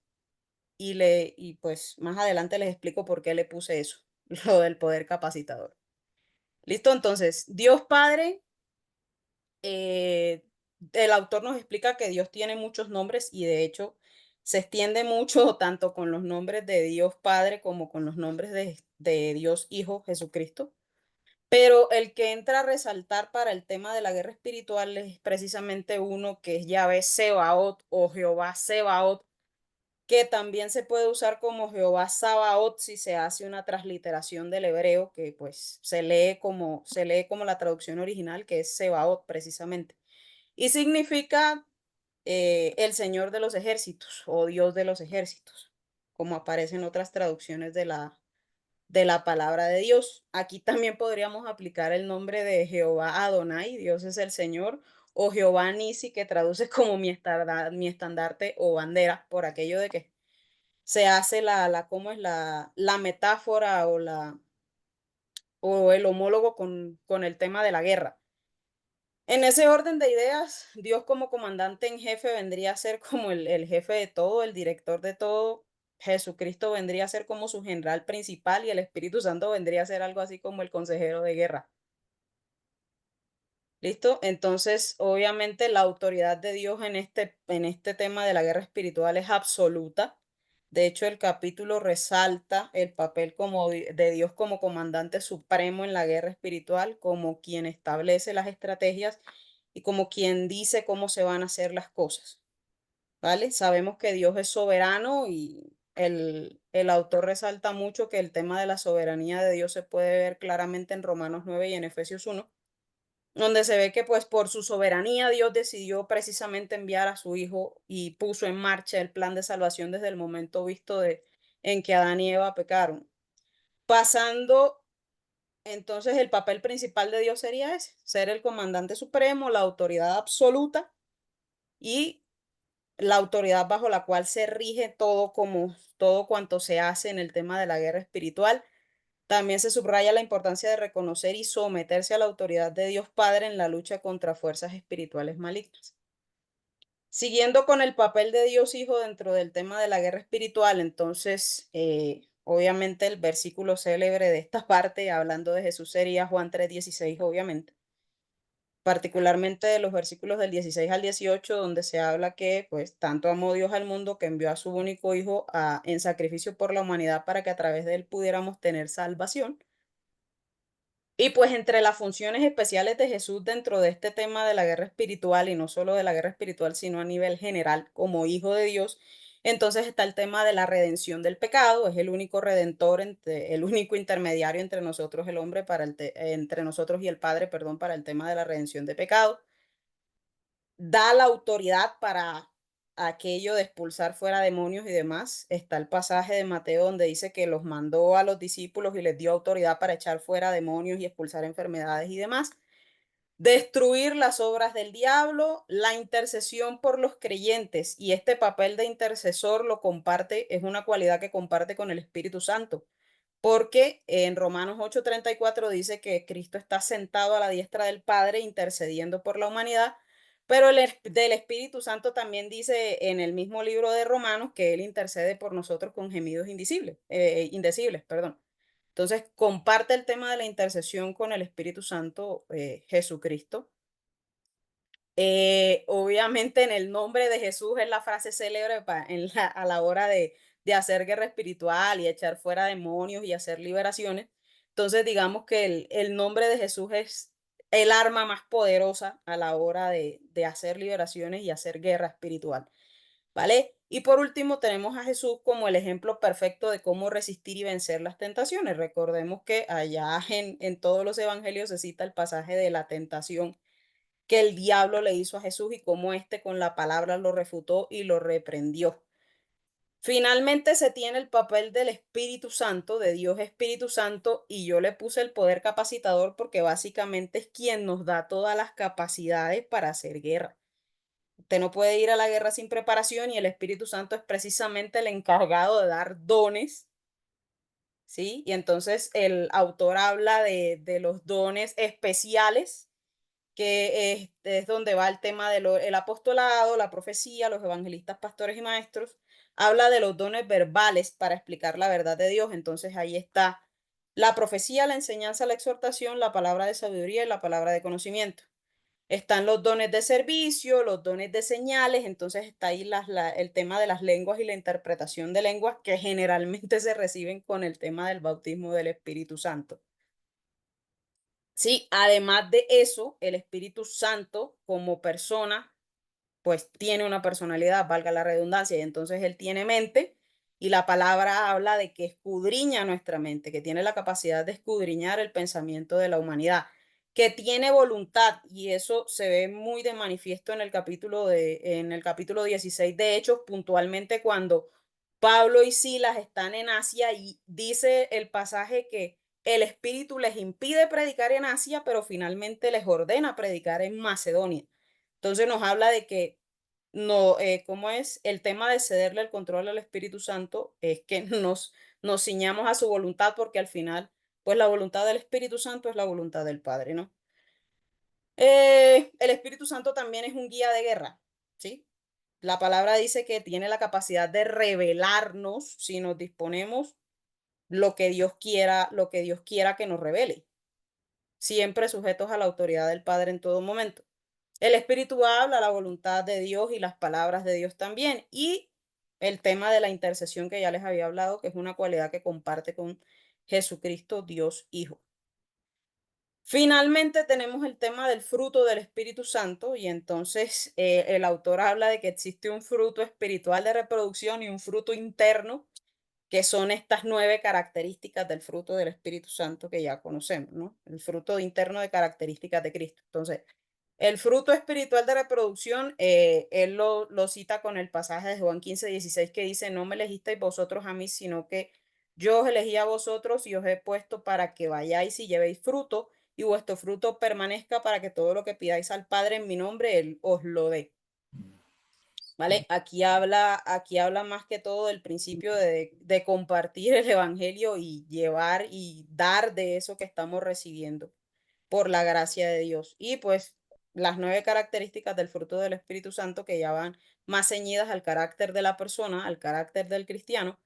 Y pues más adelante les explico por qué le puse eso, lo del poder capacitador. ¿Listo? Entonces, Dios Padre, el autor nos explica que Dios tiene muchos nombres y de hecho se extiende mucho tanto con los nombres de Dios Padre como con los nombres de Dios Hijo Jesucristo. Pero el que entra a resaltar para el tema de la guerra espiritual es precisamente uno que es Yahvé Sebaot o Jehová Sebaot, que también se puede usar como Jehová Sabaoth si se hace una transliteración del hebreo, que pues se lee como la traducción original, que es Sebaot precisamente. Y significa el Señor de los ejércitos o Dios de los ejércitos, como aparece en otras traducciones de la palabra de Dios. Aquí también podríamos aplicar el nombre de Jehová Adonai, Dios es el Señor, o Jehová Nisi, que traduce como mi estandarte o bandera, por aquello de que se hace ¿cómo es? La metáfora o el homólogo con el tema de la guerra. En ese orden de ideas, Dios como comandante en jefe vendría a ser como el jefe de todo, el director de todo. Jesucristo vendría a ser como su general principal y el Espíritu Santo vendría a ser algo así como el consejero de guerra. ¿Listo? Entonces, obviamente la autoridad de Dios en este tema de la guerra espiritual es absoluta. De hecho, el capítulo resalta el papel de Dios como comandante supremo en la guerra espiritual, como quien establece las estrategias y como quien dice cómo se van a hacer las cosas. ¿Vale? Sabemos que Dios es soberano y el autor resalta mucho que el tema de la soberanía de Dios se puede ver claramente en Romanos 9 y en Efesios 1, donde se ve que pues por su soberanía Dios decidió precisamente enviar a su Hijo y puso en marcha el plan de salvación desde el momento visto en que Adán y Eva pecaron. Pasando, entonces el papel principal de Dios sería ese, ser el comandante supremo, la autoridad absoluta y la autoridad bajo la cual se rige todo cuanto se hace en el tema de la guerra espiritual. También se subraya la importancia de reconocer y someterse a la autoridad de Dios Padre en la lucha contra fuerzas espirituales malignas. Siguiendo con el papel de Dios Hijo dentro del tema de la guerra espiritual, entonces, obviamente el versículo célebre de esta parte, hablando de Jesús, sería Juan 3:16, obviamente. Particularmente de los versículos del 16 al 18, donde se habla que, pues, tanto amó Dios al mundo que envió a su único Hijo en sacrificio por la humanidad para que a través de él pudiéramos tener salvación. Y pues entre las funciones especiales de Jesús dentro de este tema de la guerra espiritual, y no solo de la guerra espiritual, sino a nivel general como hijo de Dios, entonces está el tema de la redención del pecado. Es el único redentor, el único intermediario entre nosotros, el hombre, entre nosotros y el Padre, perdón, para el tema de la redención de pecado. Da la autoridad para aquello de expulsar fuera demonios y demás. Está el pasaje de Mateo donde dice que los mandó a los discípulos y les dio autoridad para echar fuera demonios y expulsar enfermedades y demás. Destruir las obras del diablo, la intercesión por los creyentes, y este papel de intercesor lo comparte, es una cualidad que comparte con el Espíritu Santo, porque en Romanos 8:34 dice que Cristo está sentado a la diestra del Padre intercediendo por la humanidad, pero del Espíritu Santo también dice en el mismo libro de Romanos que Él intercede por nosotros con gemidos indecibles, perdón. Entonces, comparte el tema de la intercesión con el Espíritu Santo, Jesucristo. Obviamente en el nombre de Jesús es la frase célebre a la hora de hacer guerra espiritual y echar fuera demonios y hacer liberaciones. Entonces, digamos que el nombre de Jesús es el arma más poderosa a la hora de hacer liberaciones y hacer guerra espiritual, ¿vale? Y por último tenemos a Jesús como el ejemplo perfecto de cómo resistir y vencer las tentaciones. Recordemos que allá en todos los evangelios se cita el pasaje de la tentación que el diablo le hizo a Jesús y cómo éste con la palabra lo refutó y lo reprendió. Finalmente se tiene el papel del Espíritu Santo, de Dios Espíritu Santo, y yo le puse el poder capacitador porque básicamente es quien nos da todas las capacidades para hacer guerra. Usted no puede ir a la guerra sin preparación y el Espíritu Santo es precisamente el encargado de dar dones, ¿sí? Y entonces el autor habla de los dones especiales, que es donde va el tema del apostolado, la profecía, los evangelistas, pastores y maestros. Habla de los dones verbales para explicar la verdad de Dios. Entonces ahí está la profecía, la enseñanza, la exhortación, la palabra de sabiduría y la palabra de conocimiento. Están los dones de servicio, los dones de señales, entonces está ahí el tema de las lenguas y la interpretación de lenguas que generalmente se reciben con el tema del bautismo del Espíritu Santo. Sí, además de eso, el Espíritu Santo como persona, pues tiene una personalidad, valga la redundancia, y entonces él tiene mente y la palabra habla de que escudriña nuestra mente, que tiene la capacidad de escudriñar el pensamiento de la humanidad, que tiene voluntad, y eso se ve muy de manifiesto en el capítulo 16 de Hechos, puntualmente cuando Pablo y Silas están en Asia y dice el pasaje que el Espíritu les impide predicar en Asia, pero finalmente les ordena predicar en Macedonia. Entonces nos habla de que no, ¿cómo es? El tema de cederle el control al Espíritu Santo es que nos ciñamos a su voluntad, porque al final, pues la voluntad del Espíritu Santo es la voluntad del Padre, ¿no? El Espíritu Santo también es un guía de guerra, ¿sí? La palabra dice que tiene la capacidad de revelarnos si nos disponemos lo que Dios quiera que nos revele, siempre sujetos a la autoridad del Padre en todo momento. El Espíritu habla la voluntad de Dios y las palabras de Dios también. Y el tema de la intercesión que ya les había hablado, que es una cualidad que comparte con Jesucristo, Dios Hijo. Finalmente tenemos el tema del fruto del Espíritu Santo, y entonces el autor habla de que existe un fruto espiritual de reproducción y un fruto interno, que son estas 9 características del fruto del Espíritu Santo que ya conocemos, ¿no? El fruto interno de características de Cristo. Entonces, el fruto espiritual de reproducción, él lo cita con el pasaje de Juan 15:16 que dice: no me elegisteis vosotros a mí, sino que yo os elegí a vosotros y os he puesto para que vayáis y llevéis fruto, y vuestro fruto permanezca, para que todo lo que pidáis al Padre en mi nombre, Él os lo dé. ¿Vale? Aquí habla más que todo del principio de compartir el Evangelio y llevar y dar de eso que estamos recibiendo por la gracia de Dios. Y pues las 9 características del fruto del Espíritu Santo, que ya van más ceñidas al carácter de la persona, al carácter del cristiano,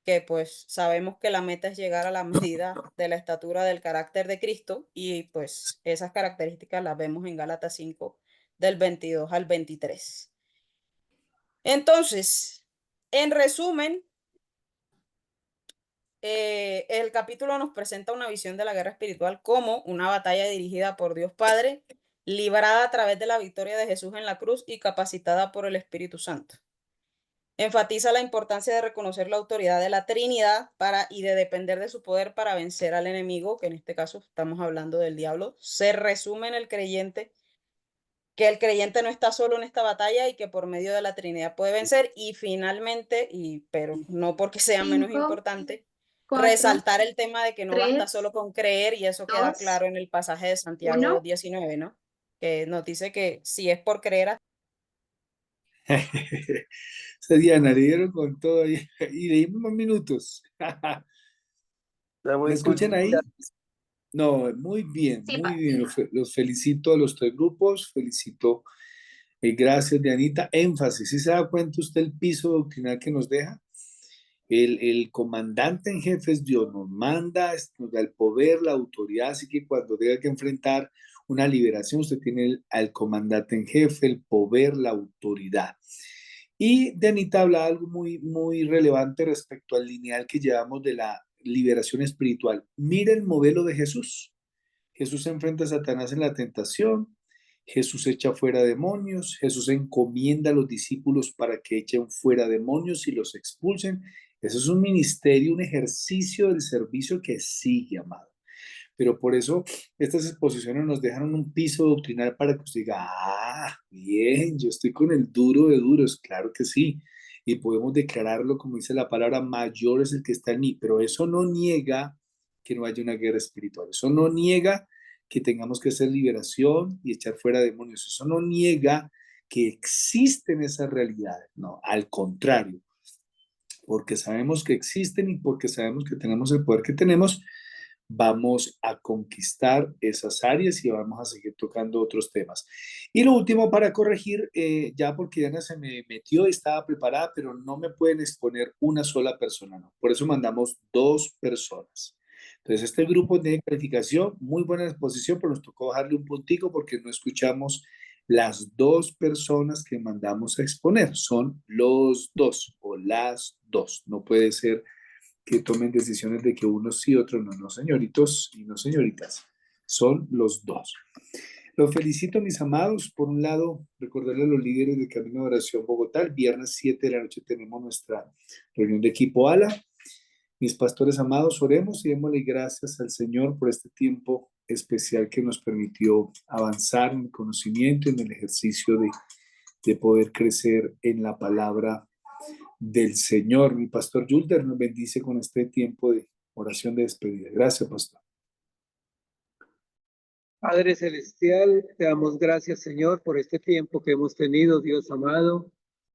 que pues sabemos que la meta es llegar a la medida de la estatura del carácter de Cristo, y pues esas características las vemos en Gálatas 5 del 22 al 23. Entonces, en resumen, el capítulo nos presenta una visión de la guerra espiritual como una batalla dirigida por Dios Padre, librada a través de la victoria de Jesús en la cruz y capacitada por el Espíritu Santo. Enfatiza la importancia de reconocer la autoridad de la Trinidad y de depender de su poder para vencer al enemigo, que en este caso estamos hablando del diablo. Se resume en el creyente que el creyente no está solo en esta batalla y que por medio de la Trinidad puede vencer. Y finalmente, pero no porque sea menos 5, importante, 4, resaltar el tema de que no basta 3, solo con creer, y eso queda 2, claro en el pasaje de Santiago 1. 19, ¿no? Que nos dice que si es por creer. Esa Diana le dieron con todo y leímos más minutos. ¿Me escuchan ahí? No, muy bien, Sí, muy bien. Los felicito a los tres grupos, felicito. Gracias, Dianita. Énfasis, ¿sí se da cuenta usted el piso doctrinal que nos deja? El comandante en jefe es Dios, nos manda, nos da el poder, la autoridad, así que cuando tenga que enfrentar una liberación, usted tiene al comandante en jefe, el poder, la autoridad. Y Dianita habla algo muy, muy relevante respecto al lineal que llevamos de la liberación espiritual. Mira el modelo de Jesús. Jesús enfrenta a Satanás en la tentación, Jesús echa fuera demonios, Jesús encomienda a los discípulos para que echen fuera demonios y los expulsen. Eso es un ministerio, un ejercicio del servicio que sigue, amado. Pero por eso estas exposiciones nos dejan un piso doctrinal para que usted diga, bien, yo estoy con el duro de duros, claro que sí. Y podemos declararlo, como dice la palabra, mayor es el que está en mí, pero eso no niega que no haya una guerra espiritual. Eso no niega que tengamos que hacer liberación y echar fuera demonios. Eso no niega que existen esas realidades. No, al contrario, porque sabemos que existen y porque sabemos que tenemos el poder que tenemos, vamos a conquistar esas áreas y vamos a seguir tocando otros temas. Y lo último para corregir, ya porque Diana se me metió y estaba preparada, pero no me pueden exponer una sola persona, ¿no? Por eso mandamos 2 personas. Entonces, este grupo tiene calificación, muy buena exposición, pero nos tocó bajarle un puntico porque no escuchamos las 2 personas que mandamos a exponer. Son los 2 o las 2. No puede ser que tomen decisiones de que uno sí, otro no. No, señoritos y no, señoritas. Son los 2. Los felicito, mis amados. Por un lado, recordarle a los líderes de Camino de Oración Bogotá, el viernes 7 de la noche tenemos nuestra reunión de equipo ALA. Mis pastores amados, oremos y démosle gracias al Señor por este tiempo especial que nos permitió avanzar en el conocimiento y en el ejercicio de poder crecer en la palabra del Señor. Mi pastor Julder nos bendice con este tiempo de oración de despedida. Gracias, pastor. Padre Celestial, te damos gracias, Señor, por este tiempo que hemos tenido, Dios amado.